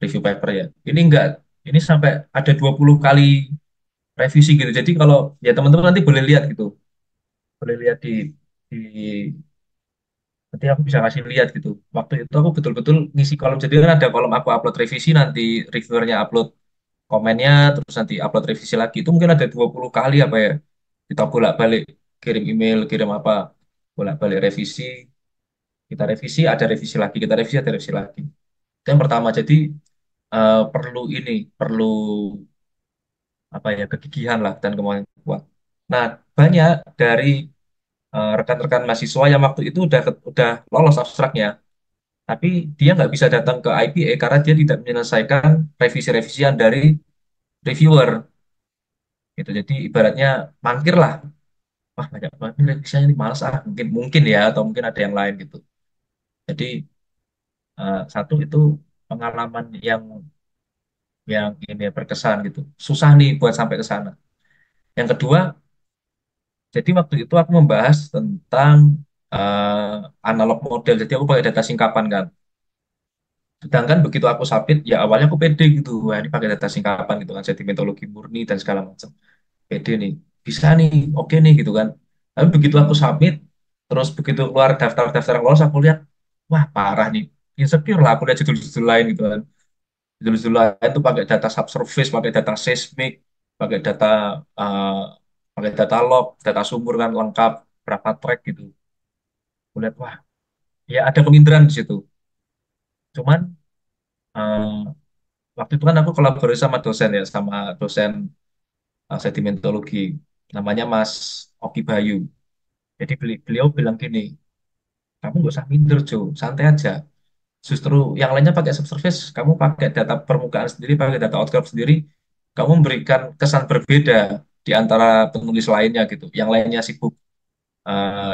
review paper ya. Ini enggak, ini sampai ada 20 kali revisi gitu. Jadi kalau ya teman-teman nanti boleh lihat gitu. Boleh lihat di nanti aku bisa kasih lihat gitu. Waktu itu aku betul-betul ngisi kolom. Jadi kan ada kolom aku upload revisi, nanti reviewernya upload komennya, terus nanti upload revisi lagi. Itu mungkin ada 20 kali apa ya. Kita bolak-balik kirim email, kirim apa, bolak-balik revisi. Kita revisi, ada revisi lagi, kita revisi, ada revisi lagi. Itu yang pertama. Jadi perlu apa ya, kegigihan lah dan kemauan yang kuat. Nah, banyak dari rekan-rekan mahasiswa yang waktu itu udah lolos abstraknya, tapi dia nggak bisa datang ke IPA karena dia tidak menyelesaikan revisi-revisian dari reviewer gitu. Jadi ibaratnya mangkir lah, wah banyak banget nih revisinya, ini malas ah, mungkin mungkin ya, atau mungkin ada yang lain gitu. Jadi Satu itu pengalaman yang ini ya, berkesan gitu. Susah nih buat sampai ke sana. Yang kedua, jadi waktu itu aku membahas tentang analog model. Jadi aku pakai data singkapan kan. Sedangkan begitu aku submit, ya awalnya aku pede gitu. Wah, ini pakai data singkapan gitu kan, sedimentologi murni dan segala macam. Pede nih, bisa nih, oke nih gitu kan. Tapi begitu aku submit, terus begitu keluar daftar-daftar yang lolos, aku lihat, wah parah nih. Insecure lah, aku lihat judul-judul lain gitu kan. Judul-judul lain tuh pakai data subsurface, pakai data seismik, pakai eh, data log, data sumur kan lengkap, berapa track gitu. Aku lihat, wah, ya ada keminderan di situ. Cuman eh, waktu itu kan aku kolaborasi sama dosen ya, sama dosen sedimentologi, namanya Mas Oki Bayu. Jadi beliau bilang gini, kamu nggak usah minder, Jo, santai aja. Justru yang lainnya pakai subsurface, kamu pakai data permukaan sendiri, pakai data outcrop sendiri, kamu memberikan kesan berbeda di antara penulis lainnya gitu. Yang lainnya sibuk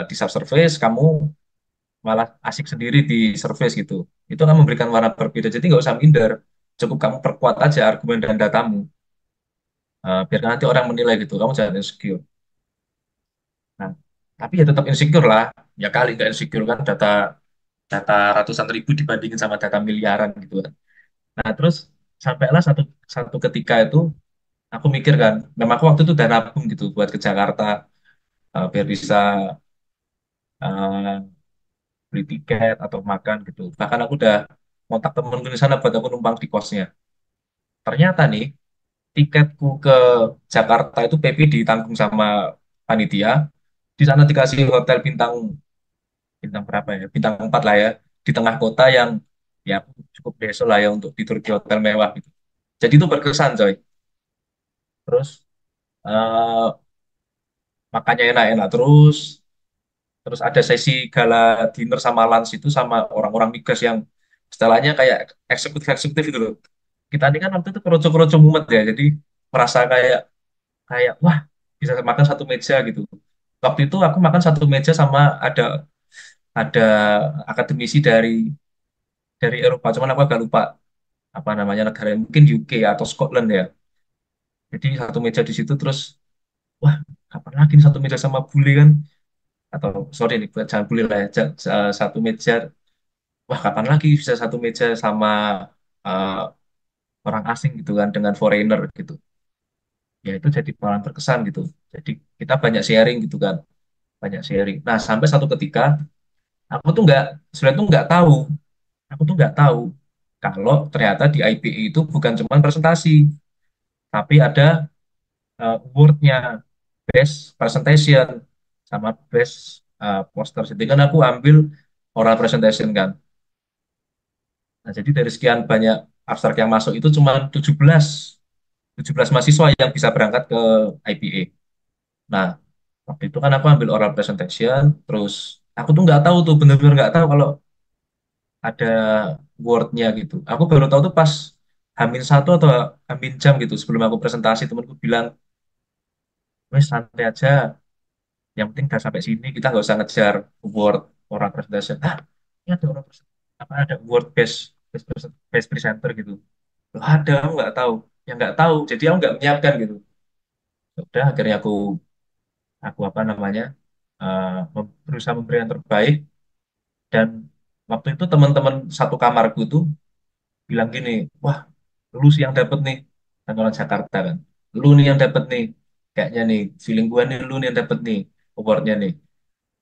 di subsurface, kamu malah asik sendiri di surface gitu. Itu akan memberikan warna berbeda. Jadi nggak usah minder, cukup kamu perkuat aja argumen dan datamu. Biar nanti orang menilai gitu, kamu jangan insecure. Nah, tapi ya tetap insecure lah. Ya kali nggak insecure kan data data ratusan ribu dibandingin sama data miliaran gitu kan. Nah, terus sampailah satu satu ketika itu aku mikir kan, memang aku waktu itu udah nabung gitu buat ke Jakarta biar bisa eh, beli tiket atau makan gitu. Bahkan aku udah kontak temen di sana buat aku numpang di kosnya. Ternyata nih tiketku ke Jakarta itu PP ditanggung sama panitia. Di sana dikasih hotel bintang bintang berapa ya? Bintang 4 lah ya, di tengah kota yang ya cukup deso lah ya untuk tidur di hotel mewah gitu. Jadi itu berkesan coy. Terus eh, makannya enak-enak terus ada sesi gala dinner sama lunch itu sama orang-orang migas yang istilahnya kayak eksekutif-eksekutif gitu loh. Kita ini kan waktu itu keroco-keroco mumet ya, jadi merasa kayak kayak wah bisa makan satu meja gitu. Waktu itu aku makan satu meja sama ada akademisi dari Eropa, cuman aku agak lupa apa namanya negara, mungkin UK atau Scotland ya. Jadi satu meja di situ terus wah kapan lagi nih satu meja sama bule kan, atau sorry nih bukan jangan bule lah ya, satu meja, wah kapan lagi bisa satu meja sama uh, orang asing gitu kan dengan foreigner gitu. Ya itu jadi pengalaman berkesan gitu. Jadi kita banyak sharing gitu kan, banyak sharing. Nah sampai satu ketika aku tuh nggak sebenarnya tuh nggak tahu, aku tuh nggak tahu kalau ternyata di IPA itu bukan cuma presentasi, tapi ada award-nya, best presentation sama best poster. Jadi kan aku ambil oral presentation kan. Nah, jadi dari sekian banyak abstrak yang masuk itu cuma 17 mahasiswa yang bisa berangkat ke IPA. Nah, waktu itu kan aku ambil oral presentation, terus aku tuh nggak tahu tuh, bener-bener nggak tahu kalau ada word-nya gitu. Aku baru tahu tuh pas Hamin 1 atau Hamin jam gitu sebelum aku presentasi, temanku bilang, wes santai aja, yang penting udah sampai sini, kita nggak usah ngejar award orang presentation. Ah, ini ada orang apa ada award best presenter gitu. Loh, ada, aku nggak tahu. Ya nggak tahu, jadi aku nggak menyiapkan gitu. Ya udah, akhirnya aku apa namanya berusaha memberi yang terbaik, dan waktu itu teman-teman satu kamarku tuh bilang gini, wah lu sih yang dapet nih, kan orang Jakarta kan, lu nih yang dapet nih, kayaknya nih feeling gua nih lu nih yang dapet nih awardnya nih.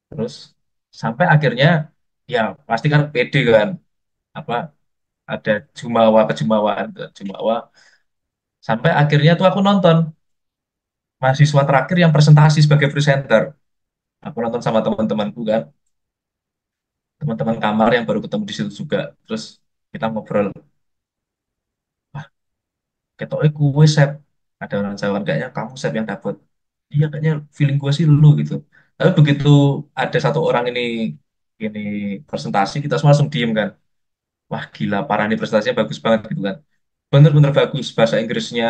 Terus sampai akhirnya ya pasti kan pede kan, apa ada jumawa kejumawaan jumawa, sampai akhirnya tuh aku nonton mahasiswa terakhir yang presentasi sebagai presenter. Aku nonton sama teman-temanku kan, teman-teman kamar yang baru ketemu di situ juga. Terus kita ngobrol, wah ketoknya gue Sep, ada orang Jawa, kayaknya kamu Sep yang dapet. Iya kayaknya feeling gue sih lu gitu. Tapi begitu ada satu orang ini presentasi, kita semua langsung diem kan. Wah gila parah nih, presentasinya bagus banget gitu kan. Bener-bener bagus, bahasa Inggrisnya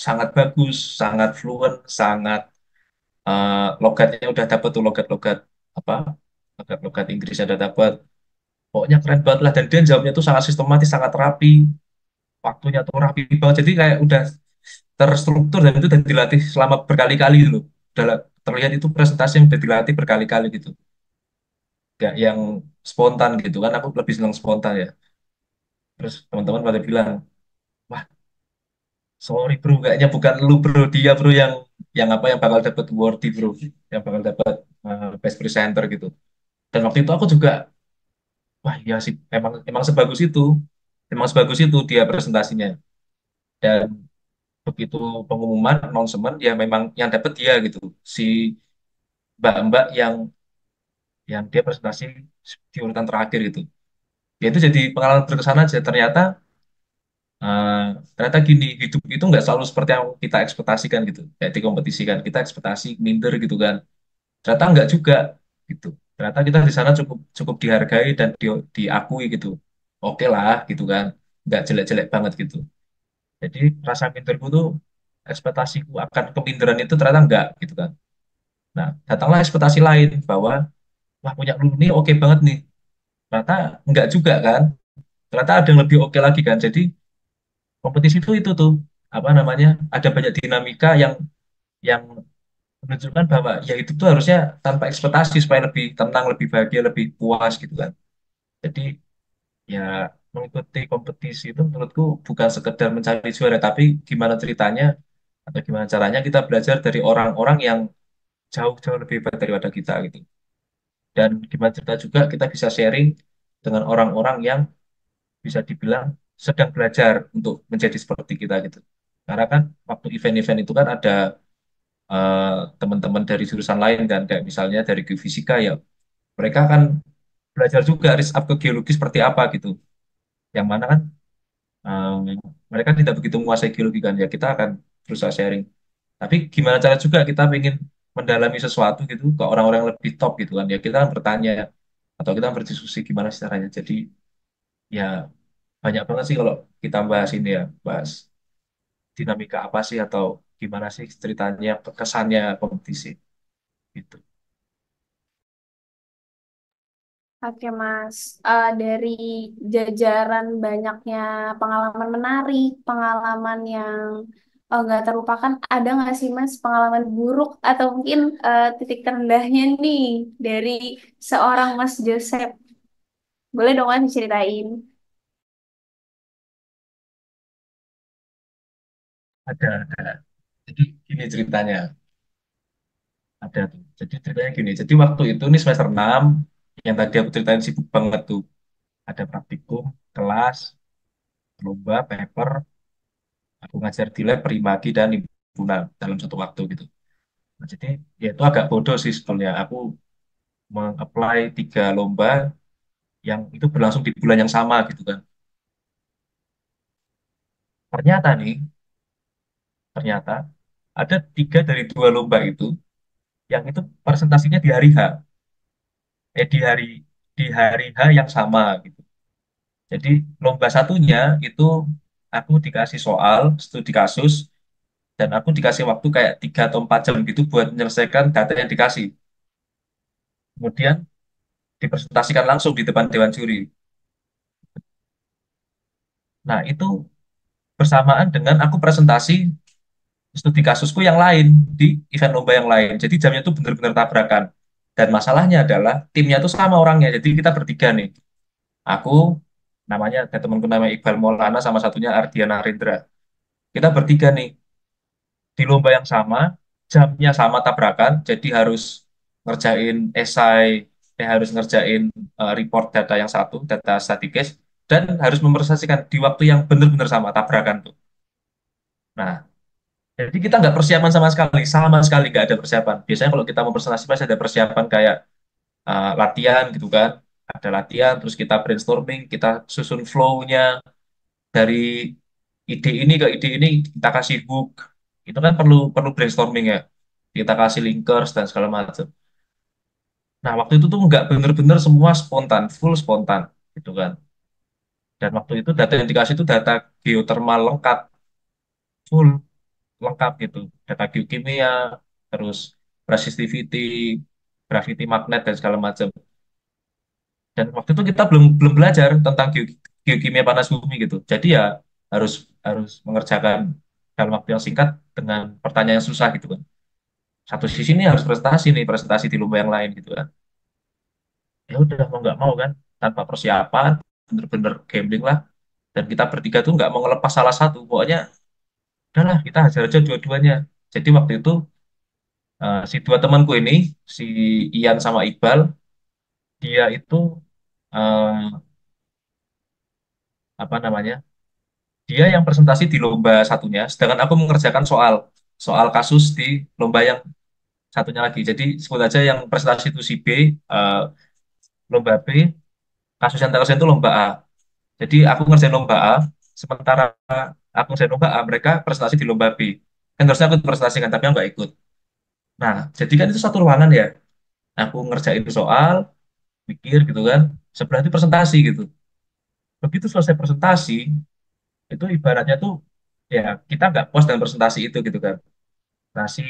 sangat bagus, sangat fluent, sangat logatnya udah dapet tuh, logat-logat apa, logat-logat Inggrisnya udah dapet. pokoknya keren banget lah. Dan dia jawabnya tuh sangat sistematis, sangat rapi, waktunya tuh rapi banget. Jadi kayak udah terstruktur dan itu udah dilatih selama berkali-kali gitu loh. Udah terlihat itu presentasi yang udah dilatih berkali-kali gitu. Gak yang spontan gitu kan, aku lebih senang spontan ya. Terus teman-teman pada bilang, wah sorry bro, kayaknya bukan lu bro, dia bro yang apa yang bakal dapat award bro, yang bakal dapat best presenter gitu. Dan waktu itu aku juga, wah iya sih, emang emang emang sebagus itu dia presentasinya. Dan begitu pengumuman announcement ya memang yang dapat dia gitu, si mbak-mbak yang dia presentasi di urutan terakhir gitu. Ya itu jadi pengalaman berkesan aja. Eh, ternyata gini, hidup itu nggak selalu seperti yang kita ekspektasikan gitu. Kayak di kompetisi kan, kita ekspektasi minder gitu kan. Ternyata nggak juga gitu. Ternyata kita di sana cukup cukup dihargai dan diakui gitu. Oke lah gitu kan, nggak jelek-jelek banget gitu. Jadi rasa minderku tuh, ekspektasiku akan keminderan itu ternyata nggak gitu kan. Nah, datanglah ekspektasi lain bahwa wah punya lu nih oke banget nih. Ternyata nggak juga kan. Ternyata ada yang lebih oke lagi kan. Jadi kompetisi itu tuh apa namanya, ada banyak dinamika yang menunjukkan bahwa ya itu tuh harusnya tanpa ekspektasi supaya lebih tenang, lebih bahagia, lebih puas gitu kan. Jadi ya mengikuti kompetisi itu menurutku bukan sekedar mencari juara, tapi gimana ceritanya atau gimana caranya kita belajar dari orang-orang yang jauh-jauh lebih hebat daripada kita gitu. Dan gimana cerita juga kita bisa sharing dengan orang-orang yang bisa dibilang sedang belajar untuk menjadi seperti kita gitu. Karena kan waktu event-event itu kan ada eh, teman-teman dari jurusan lain kan, kayak misalnya dari geofisika ya, mereka kan belajar juga risk up ke geologi seperti apa gitu. Yang mana kan mereka tidak begitu menguasai geologi kan, ya kita akan berusaha sharing. Tapi gimana cara juga kita ingin mendalami sesuatu gitu ke orang-orang yang lebih top gitu kan, ya kita kan bertanya atau kita berdiskusi gimana sih caranya. Jadi ya banyak banget sih kalau kita bahas ini ya, bahas dinamika apa sih atau gimana sih ceritanya, kesannya kompetisi gitu. Oke Mas, dari jajaran banyaknya pengalaman menarik, pengalaman yang nggak terlupakan, ada nggak sih Mas pengalaman buruk atau mungkin titik terendahnya nih dari seorang Mas Joseph? Boleh dong Mas diceritain? Ada. Jadi gini ceritanya, ada tuh. Jadi ceritanya gini, jadi waktu itu nih semester 6 yang tadi aku ceritain sibuk banget tuh. Ada praktikum, kelas, lomba, paper, aku ngajar di lab, perimagi, dan himpunan dalam satu waktu gitu. Nah, jadi ya itu agak bodoh sih sebetulnya. Aku meng-apply 3 lomba yang itu berlangsung di bulan yang sama gitu kan. Ternyata nih, ternyata ada 3 dari 2 lomba itu yang itu presentasinya di hari H, eh di hari H yang sama gitu. Jadi lomba satunya itu aku dikasih soal studi kasus dan aku dikasih waktu kayak 3 atau 4 jam gitu buat menyelesaikan data yang dikasih. Kemudian dipresentasikan langsung di depan dewan juri. Nah, itu bersamaan dengan aku presentasi studi kasusku yang lain di event lomba yang lain. Jadi jamnya tuh bener-bener tabrakan. Dan masalahnya adalah timnya tuh sama orangnya. Jadi kita bertiga nih. Aku, namanya ada temanku namanya Iqbal Maulana sama satunya Ardiana Rindra. Kita bertiga nih di lomba yang sama, jamnya sama tabrakan. Jadi harus ngerjain esai, harus ngerjain report data yang satu, data statikis, dan harus mempresentasikan di waktu yang benar-benar sama tabrakan tuh. Nah, jadi kita nggak persiapan sama sekali nggak ada persiapan. Biasanya kalau kita mau presentasi pasti ada persiapan kayak latihan gitu kan. Ada latihan, terus kita brainstorming, kita susun flow-nya dari ide ini ke ide ini, kita kasih hook. Itu kan perlu perlu brainstorming ya. Kita kasih linkers dan segala macam. Nah, waktu itu tuh nggak bener-bener semua spontan, full spontan gitu kan. Dan waktu itu data yang dikasih itu data geothermal lengkap, full lengkap gitu. Data geokimia, terus resistivity, gravity magnet dan segala macam. Dan waktu itu kita belum belum belajar tentang geokimia panas bumi gitu. Jadi ya harus harus mengerjakan dalam waktu yang singkat dengan pertanyaan yang susah gitu kan. Satu sisi ini harus prestasi nih, prestasi di lomba yang lain gitu kan. Ya udah mau nggak mau kan, tanpa persiapan, bener-bener gambling lah. Dan kita bertiga tuh nggak mau ngelepas salah satu. Pokoknya udahlah kita hajar aja dua-duanya. Jadi waktu itu si dua temanku ini, si Ian sama Iqbal, dia itu eh, apa namanya? Dia yang presentasi di lomba satunya, sedangkan aku mengerjakan soal soal kasus di lomba yang satunya lagi. Jadi sebut aja yang presentasi itu si B, eh, lomba B, kasus yang terkait itu lomba A. Jadi aku ngerjain lomba A, sementara aku ngerjain lomba A, mereka presentasi di lomba B. Kan harusnya aku presentasikan, tapi aku nggak ikut. Nah, jadi kan itu satu ruangan ya. Aku ngerjain soal, mikir gitu kan, sebelah itu presentasi gitu. Begitu selesai presentasi, itu ibaratnya tuh ya kita nggak puas dengan presentasi itu gitu kan. Nah, si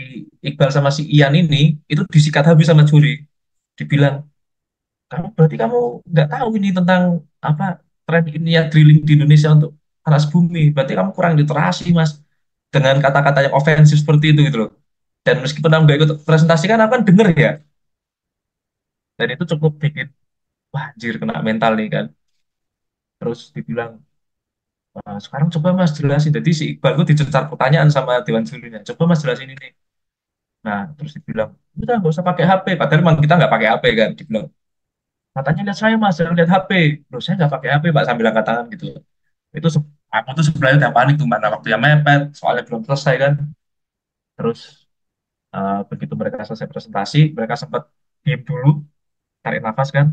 Iqbal sama si Ian ini itu disikat habis sama juri. Dibilang, kamu berarti kamu nggak tahu ini tentang apa tren ini ya drilling di Indonesia untuk panas bumi. Berarti kamu kurang literasi, Mas. Dengan kata-kata yang ofensif seperti itu gitu loh. Dan meskipun aku nggak ikut presentasi kan aku kan denger ya. Dan itu cukup bikin, wah anjir kena mental nih kan. Terus dibilang, "Wah, sekarang coba Mas jelasin." Jadi si Iqbal itu dicecar pertanyaan sama Dewan Jurinya. Coba Mas jelasin ini. Nah, terus dibilang, udah nggak usah pakai HP. Padahal memang kita nggak pakai HP kan. Dibilang, matanya lihat saya Mas, jangan lihat HP. Loh, saya nggak pakai HP Pak, sambil angkat tangan gitu. Itu aku tuh sebenarnya udah panik tuh, mana waktu yang mepet, soalnya belum selesai kan. Terus begitu mereka selesai presentasi, mereka sempat diam dulu, tarik nafas kan.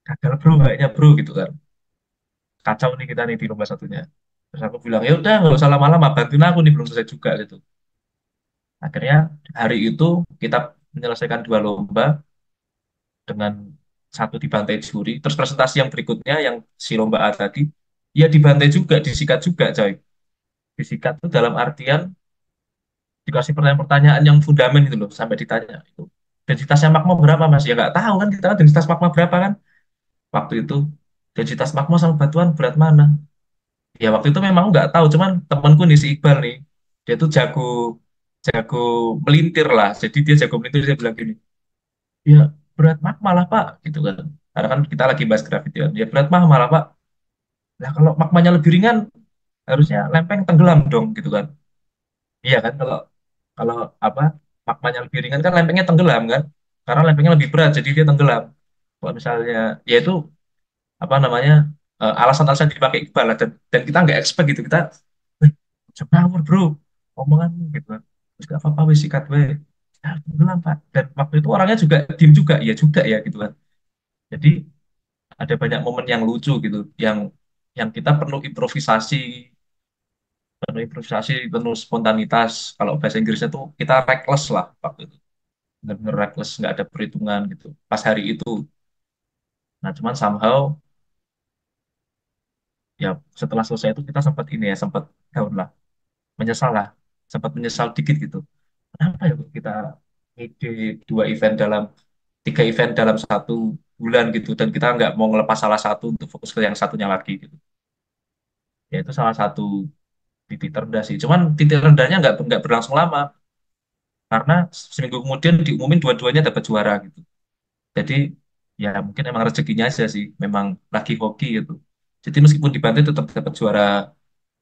Gagal bro, kayaknya bro gitu kan. Kacau nih kita nih di lomba satunya. Terus aku bilang, ya udah nggak usah lama-lama, bantuin aku nih belum selesai juga gitu. Akhirnya hari itu kita menyelesaikan dua lomba dengan satu dibantai juri. Terus presentasi yang berikutnya yang si lomba A tadi, ya dibantai juga, disikat juga coy. Disikat itu dalam artian dikasih pertanyaan-pertanyaan yang fundamen itu loh, sampai ditanya itu. Densitasnya magma berapa mas? Ya nggak tahu kan, kita kan densitas magma berapa kan? Waktu itu densitas magma sama batuan berat mana? Ya waktu itu memang nggak tahu, cuman temanku nih si Iqbal nih, dia tuh jago jago melintir lah. Jadi dia jago melintir, dia bilang gini, ya berat magma lah Pak, gitu kan. Karena kan kita lagi bahas gravity kan. Ya berat magma lah Pak. Nah kalau magmanya lebih ringan, harusnya lempeng tenggelam dong, gitu kan. Iya kan, kalau kalau apa magmanya lebih ringan kan lempengnya tenggelam kan. Karena lempengnya lebih berat, jadi dia tenggelam. Kalau misalnya, ya itu apa namanya alasan-alasan dipakai Iqbal lah. Dan kita nggak expect gitu, kita "Wih, ngawur bro omongan gitu kan, terus gak apa-apa wis sikat we ya tenggelam pak." Dan waktu itu orangnya juga diem juga, ya juga ya gitu kan. Jadi ada banyak momen yang lucu gitu, yang kita penuh spontanitas. Kalau bahasa Inggrisnya tuh kita reckless lah waktu itu, benar-benar reckless, nggak ada perhitungan gitu pas hari itu. Nah cuman somehow ya setelah selesai itu kita sempat ini ya, sempat down lah, menyesal lah, sempat menyesal dikit gitu. Kenapa ya kok kita ide dua event dalam tiga event dalam satu bulan gitu, dan kita nggak mau ngelepas salah satu untuk fokus ke yang satunya lagi gitu. Ya itu salah satu titik terendah sih. Cuman titik rendahnya nggak berlangsung lama, karena seminggu kemudian diumumin dua-duanya dapat juara gitu. Jadi ya mungkin emang rezekinya aja sih, memang lagi hoki gitu. Jadi meskipun dibantu tetap dapat juara,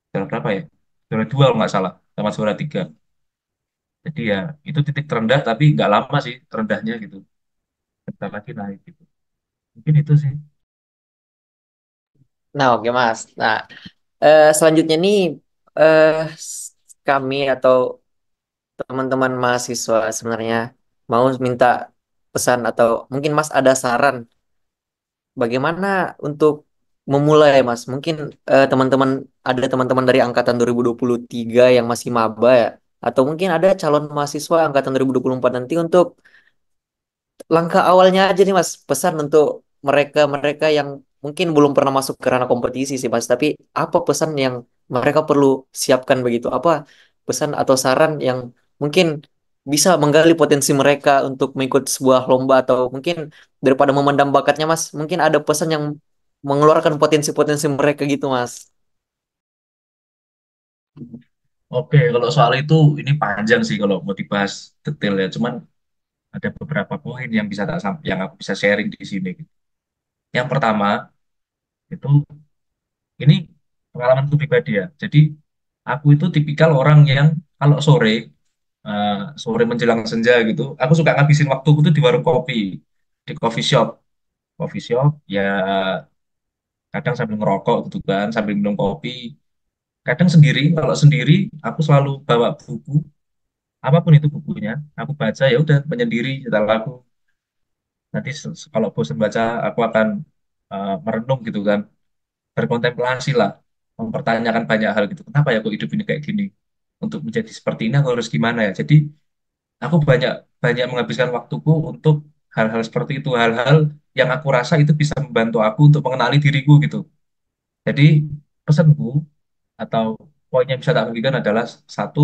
juara berapa ya? Juara dua kalau nggak salah, sama juara tiga. Jadi ya itu titik terendah, tapi nggak lama sih terendahnya gitu. Bentar lagi naik gitu. Mungkin itu sih. Nah, oke Mas. Nah, selanjutnya nih kami atau teman-teman mahasiswa sebenarnya mau minta pesan atau mungkin Mas ada saran bagaimana untuk memulai Mas. Mungkin teman-teman ada teman-teman dari angkatan 2023 yang masih maba ya, atau mungkin ada calon mahasiswa angkatan 2024 nanti untuk langkah awalnya aja nih Mas, pesan untuk mereka-mereka yang mungkin belum pernah masuk ke ranah kompetisi sih Mas, tapi apa pesan yang mereka perlu siapkan begitu? Apa pesan atau saran yang mungkin bisa menggali potensi mereka untuk mengikut sebuah lomba atau mungkin daripada memendam bakatnya Mas, mungkin ada pesan yang mengeluarkan potensi-potensi mereka gitu Mas. Oke, kalau soal itu ini panjang sih kalau mau dibahas detail ya. Cuman ada beberapa poin yang bisa yang aku bisa sharing di sini. Yang pertama itu ini pengalamanku pribadi ya. Jadi aku itu tipikal orang yang kalau sore eh, sore menjelang senja gitu, aku suka ngabisin waktuku tuh di warung kopi, di coffee shop. Coffee shop ya kadang sambil ngerokok gitu kan, sambil minum kopi. Kadang sendiri, kalau sendiri aku selalu bawa buku, apapun itu bukunya, aku baca ya udah menyendiri setelah aku nanti kalau bosan baca aku akan merenung gitu kan, berkontemplasi lah, mempertanyakan banyak hal gitu. Kenapa ya kok hidup ini kayak gini? Untuk menjadi seperti ini aku harus gimana ya? Jadi aku banyak banyak menghabiskan waktuku untuk hal-hal seperti itu, hal-hal yang aku rasa itu bisa membantu aku untuk mengenali diriku gitu. Jadi pesanku atau poin yang bisa tak bagikan adalah satu,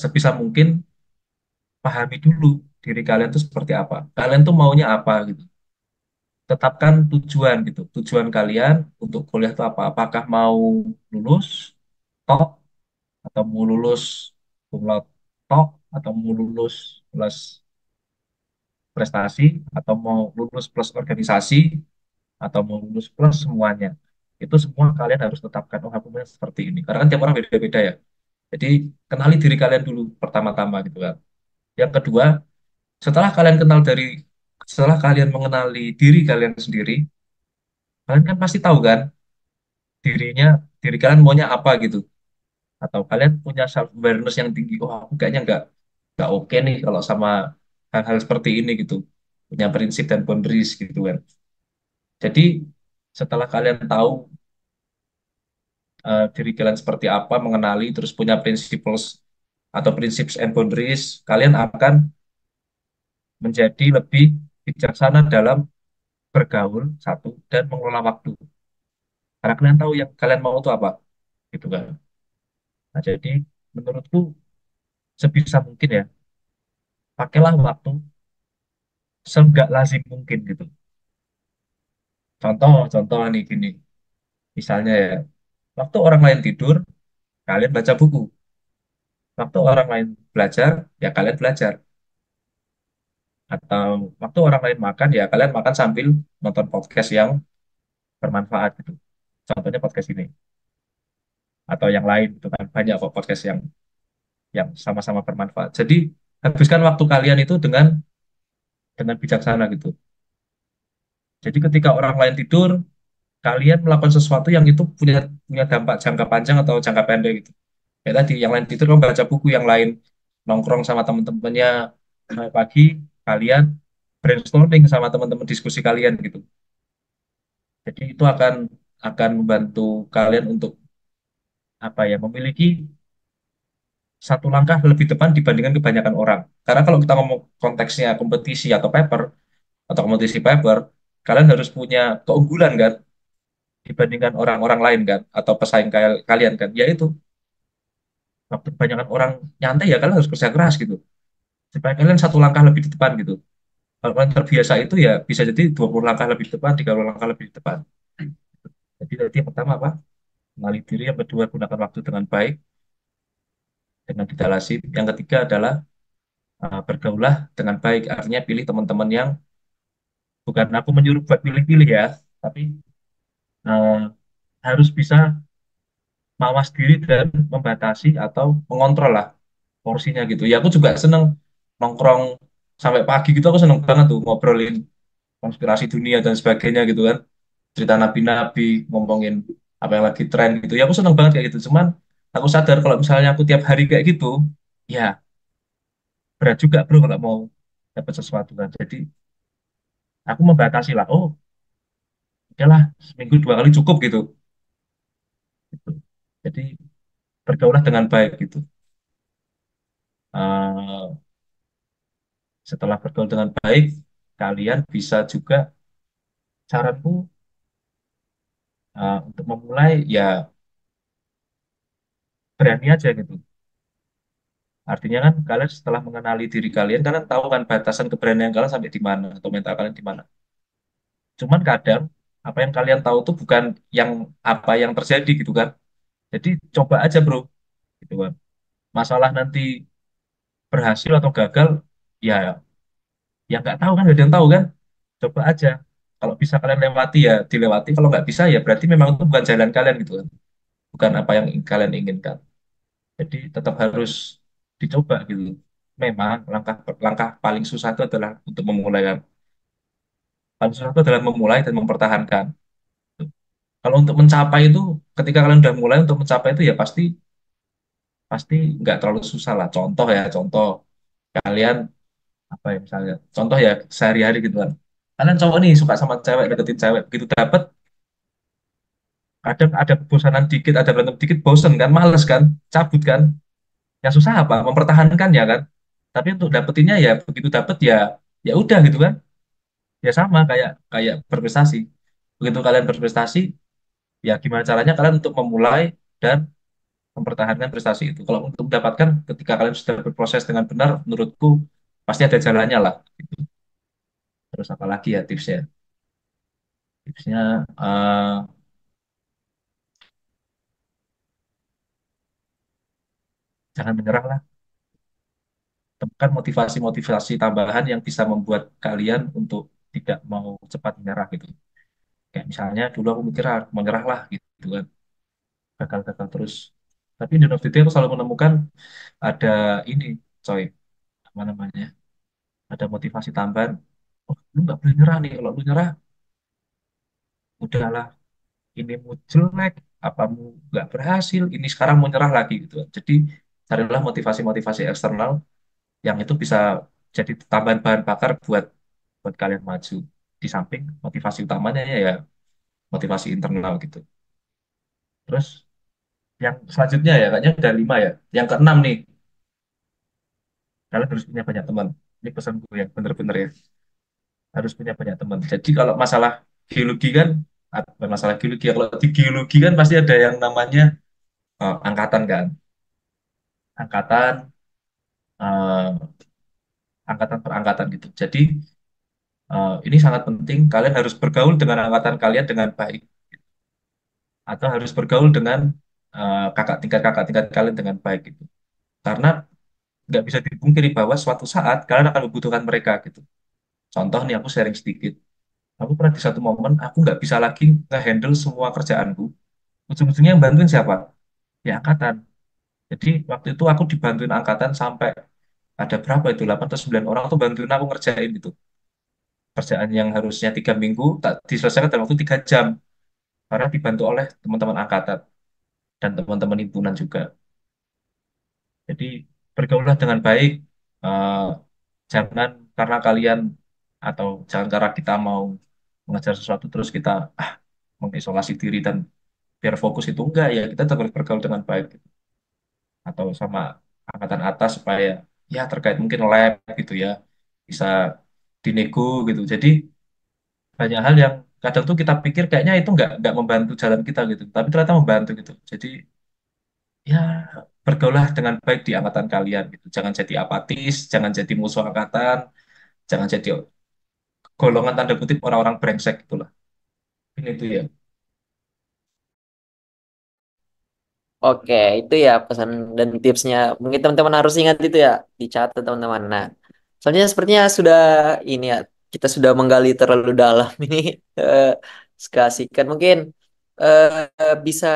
sebisa mungkin pahami dulu diri kalian tuh seperti apa. Kalian tuh maunya apa gitu. Tetapkan tujuan gitu. Tujuan kalian untuk kuliah itu apa? Apakah mau lulus top atau mau lulus cum laude top atau mau lulus plus prestasi atau mau lulus plus organisasi atau mau lulus plus semuanya. Itu semua kalian harus tetapkan, oh aku mau seperti ini. Karena kan tiap orang beda-beda ya. Jadi kenali diri kalian dulu pertama-tama gitu kan. Yang kedua, setelah kalian kenal dari setelah kalian mengenali diri kalian sendiri, kalian kan pasti tahu kan dirinya diri kalian maunya apa gitu. Atau kalian punya self awareness yang tinggi. Oh, aku kayaknya nggak oke nih kalau sama hal-hal seperti ini gitu. Punya prinsip dan boundaries gitu kan. Jadi setelah kalian tahu diri kalian seperti apa, mengenali, terus punya principles atau prinsip and boundaries, kalian akan menjadi lebih bijaksana dalam bergaul, satu, dan mengelola waktu. Karena kalian tahu yang kalian mau itu apa, gitu kan. Nah, jadi menurutku sebisa mungkin ya, pakailah waktu seenggak lazim mungkin gitu. Contoh nih gini, misalnya ya, waktu orang lain tidur, kalian baca buku. Waktu orang lain belajar, ya kalian belajar. Atau waktu orang lain makan, ya kalian makan sambil nonton podcast yang bermanfaat gitu. Contohnya podcast ini atau yang lain itu kan banyak kok podcast yang sama-sama bermanfaat. Jadi habiskan waktu kalian itu dengan bijaksana gitu. Jadi ketika orang lain tidur, kalian melakukan sesuatu yang itu punya punya dampak jangka panjang atau jangka pendek gitu. Kayak tadi yang lain tidur kamu baca buku, yang lain nongkrong sama teman-temannya pagi, kalian brainstorming sama teman-teman diskusi kalian gitu. Jadi itu akan membantu kalian untuk apa ya memiliki satu langkah lebih depan dibandingkan kebanyakan orang. Karena kalau kita ngomong konteksnya kompetisi atau paper atau kompetisi paper, kalian harus punya keunggulan kan dibandingkan orang-orang lain kan atau pesaing kalian kan. Yaitu waktu kebanyakan orang nyantai ya kalian harus kerja keras gitu. Supaya kalian satu langkah lebih di depan gitu. Kalau kalian terbiasa itu ya bisa jadi 20 langkah lebih di depan, 30 langkah lebih di depan. Jadi tadi yang pertama apa? Mengenali diri, yang kedua gunakan waktu dengan baik, dengan ditalasi. Yang ketiga adalah bergaulah dengan baik. Artinya pilih teman-teman yang bukan aku menyuruh buat pilih-pilih ya, tapi eh, harus bisa mawas diri dan membatasi atau mengontrol lah porsinya gitu. Ya aku juga seneng nongkrong sampai pagi gitu, aku seneng banget tuh ngobrolin konspirasi dunia dan sebagainya gitu kan. Cerita nabi-nabi, ngomongin apa yang lagi tren gitu. Ya aku seneng banget kayak gitu. Cuman aku sadar kalau misalnya aku tiap hari kayak gitu, ya berat juga bro kalau mau dapat sesuatu kan. Jadi aku membatasi lah. Oh, oke lah, seminggu 2 kali cukup gitu. Gitu. Jadi bergaulah dengan baik gitu. Eh, setelah bergaul dengan baik, kalian bisa juga saranku untuk memulai ya berani aja gitu. Artinya kan kalian setelah mengenali diri kalian, kalian tahu kan batasan keberanian kalian sampai di mana atau mental kalian di mana. Cuman kadang apa yang kalian tahu tuh bukan yang apa yang terjadi gitu kan. Jadi coba aja bro, gitu kan. Masalah nanti berhasil atau gagal, ya ya nggak tahu kan, nggak ada yang tahu kan. Coba aja. Kalau bisa kalian lewati ya dilewati. Kalau nggak bisa ya berarti memang itu bukan jalan kalian gitu kan. Bukan apa yang kalian inginkan. Jadi tetap harus dicoba gitu. Memang langkah langkah paling susah itu adalah untuk memulai kan. Paling susah itu adalah memulai dan mempertahankan. Kalau untuk mencapai itu, ketika kalian udah mulai untuk mencapai itu ya pasti pasti nggak terlalu susah lah. Contoh ya, contoh kalian apa ya misalnya, contoh ya sehari-hari gitu kan. Kalian cowok nih suka sama cewek, deketin cewek, begitu dapet kadang ada kebosanan dikit, ada berantem dikit, bosen kan, males kan, cabut kan. Yang susah apa? Mempertahankan ya kan. Tapi untuk dapetinnya ya begitu dapet ya ya udah gitu kan. Ya sama kayak kayak berprestasi. Begitu kalian berprestasi, ya gimana caranya kalian untuk memulai dan mempertahankan prestasi itu. Kalau untuk mendapatkan ketika kalian sudah berproses dengan benar, menurutku pasti ada jalannya lah. Gitu. Terus apa lagi ya tipsnya? Tipsnya jangan menyerah lah. Temukan motivasi-motivasi tambahan yang bisa membuat kalian untuk tidak mau cepat menyerah gitu. Kayak misalnya dulu aku mikir ah, menyerah lah gitu kan, gagal-gagal terus. Tapi di of the day aku selalu menemukan ada ini, coy, apa namanya? Ada motivasi tambahan. Oh, lu nggak boleh nyerah nih. Kalau lu nyerah, udahlah ini mau jelek, apamu nggak berhasil, ini sekarang mau nyerah lagi gitu. Jadi carilah motivasi-motivasi eksternal yang itu bisa jadi tambahan bahan bakar buat buat kalian maju. Di samping motivasi utamanya ya motivasi internal gitu. Terus yang selanjutnya ya kayaknya udah 5 ya. Yang keenam nih, kalian harus punya banyak teman. Ini pesan gue ya, bener-bener ya. Harus punya banyak teman. Jadi kalau masalah geologi kan, bukan masalah geologi ya. Kalau di geologi kan pasti ada yang namanya angkatan kan. Angkatan eh, angkatan per angkatan gitu. Jadi ini sangat penting kalian harus bergaul dengan angkatan kalian dengan baik atau harus bergaul dengan kakak tingkat kalian dengan baik gitu. Karena nggak bisa dipungkiri bahwa suatu saat kalian akan membutuhkan mereka gitu. Contoh nih aku sharing sedikit. Aku pernah di satu momen aku nggak bisa lagi nge-handle semua kerjaanku. Ujung-ujungnya yang bantuin siapa? Ya angkatan. Jadi waktu itu aku dibantuin angkatan sampai ada berapa itu 8 atau 9 orang tuh bantuin aku ngerjain gitu. Kerjaan yang harusnya 3 minggu tak diselesaikan dalam waktu 3 jam karena dibantu oleh teman-teman angkatan dan teman-teman himpunan juga. Jadi bergaulah dengan baik. Eh, jangan karena kalian atau jangan karena kita mau mengejar sesuatu terus kita ah, mengisolasi diri dan biar fokus itu enggak ya kita tetap harus bergaul dengan baik gitu. Atau sama angkatan atas supaya ya terkait mungkin lab gitu ya bisa dinego gitu. Jadi banyak hal yang kadang tuh kita pikir kayaknya itu nggak membantu jalan kita gitu, tapi ternyata membantu gitu. Jadi ya bergaulah dengan baik di angkatan kalian gitu. Jangan jadi apatis, jangan jadi musuh angkatan, jangan jadi golongan tanda kutip orang-orang brengsek gitulah. Ini tuh ya. Oke, itu ya pesan dan tipsnya. Mungkin teman-teman harus ingat itu ya, dicatat teman-teman. Nah, soalnya sepertinya sudah ini ya, kita sudah menggali terlalu dalam ini. eh Sekasikan mungkin bisa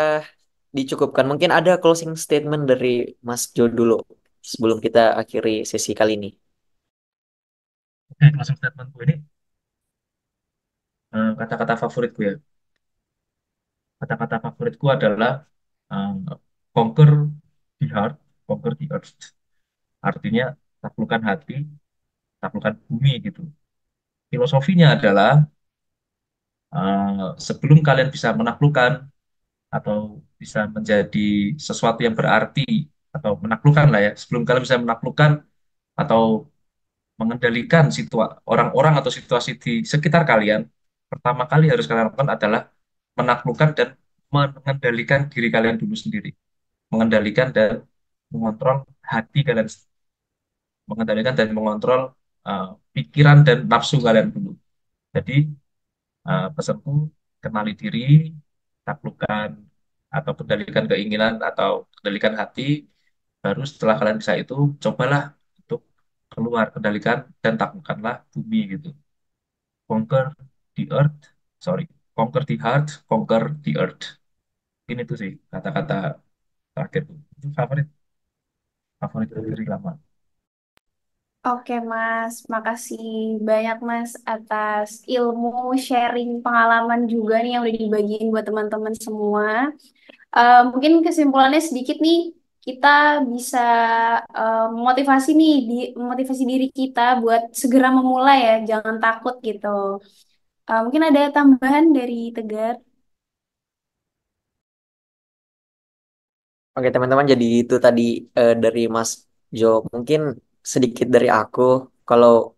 dicukupkan. Mungkin ada closing statement dari Mas Jo dulu sebelum kita akhiri sesi kali ini. Oke, closing statementku ini kata-kata favoritku ya. Kata-kata favoritku adalah eh, conquer the heart, conquer the earth. Artinya taklukkan hati, taklukkan bumi gitu. Filosofinya adalah sebelum kalian bisa menaklukkan atau bisa menjadi sesuatu yang berarti atau menaklukkan lah ya, sebelum kalian bisa menaklukkan atau mengendalikan orang-orang atau situasi di sekitar kalian, pertama kali harus kalian lakukan adalah menaklukkan dan mengendalikan diri kalian dulu sendiri, mengendalikan dan mengontrol hati kalian, mengendalikan dan mengontrol uh, pikiran dan nafsu kalian dulu. Jadi pesanku, kenali diri, taklukkan atau kendalikan keinginan atau kendalikan hati. Baru setelah kalian bisa itu, cobalah untuk keluar, kendalikan dan taklukkanlah bumi gitu. Conquer the earth, sorry, conquer the heart, conquer the earth. Ini tuh sih kata-kata terakhir tuh. Itu favorit favorit dari lama. Oke Mas, makasih banyak Mas atas ilmu sharing pengalaman juga nih yang udah dibagiin buat teman-teman semua. Mungkin kesimpulannya sedikit nih, kita bisa memotivasi nih, memotivasi diri kita buat segera memulai ya, jangan takut gitu. Mungkin ada tambahan dari Tegar. Oke teman-teman, jadi itu tadi dari Mas Jo. Mungkin sedikit dari aku. Kalau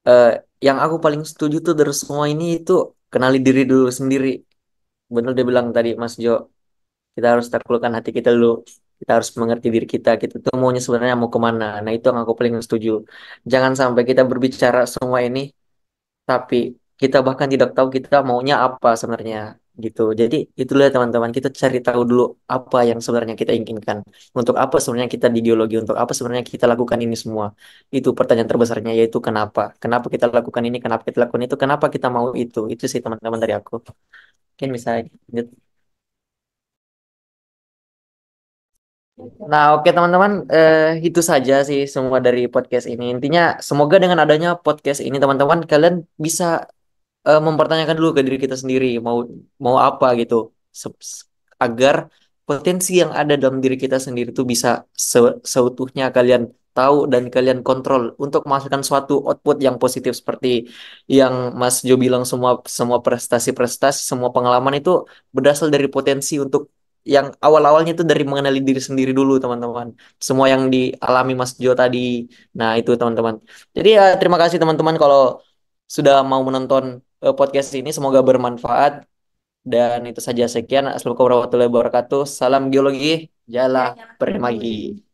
eh, yang aku paling setuju tuh dari semua ini itu kenali diri dulu sendiri. Bener dia bilang tadi Mas Jo. Kita harus taklukkan hati kita dulu. Kita harus mengerti diri kita. Kita tuh maunya sebenarnya mau kemana. Nah itu yang aku paling setuju. Jangan sampai kita berbicara semua ini, tapi kita bahkan tidak tahu kita maunya apa sebenarnya gitu. Jadi itulah teman-teman, kita cari tahu dulu apa yang sebenarnya kita inginkan. Untuk apa sebenarnya kita di ideologi, untuk apa sebenarnya kita lakukan ini semua. Itu pertanyaan terbesarnya, yaitu kenapa. Kenapa kita lakukan ini, kenapa kita lakukan itu, kenapa kita mau itu. Itu sih teman-teman dari aku. Mungkin bisa lanjut. Nah, oke teman-teman, itu saja sih semua dari podcast ini. Intinya, semoga dengan adanya podcast ini teman-teman kalian bisa mempertanyakan dulu ke diri kita sendiri mau mau apa gitu. Agar potensi yang ada dalam diri kita sendiri itu bisa seutuhnya kalian tahu dan kalian kontrol untuk menghasilkan suatu output yang positif seperti yang Mas Jo bilang, semua semua prestasi-prestasi, semua pengalaman itu berasal dari potensi untuk yang awal-awalnya itu dari mengenali diri sendiri dulu teman-teman. Semua yang dialami Mas Jo tadi. Nah, itu teman-teman. Jadi ya terima kasih teman-teman kalau sudah mau menonton podcast ini, semoga bermanfaat. Dan itu saja, sekian. Assalamualaikum warahmatullahi wabarakatuh. Salam geologi, jala, permagi.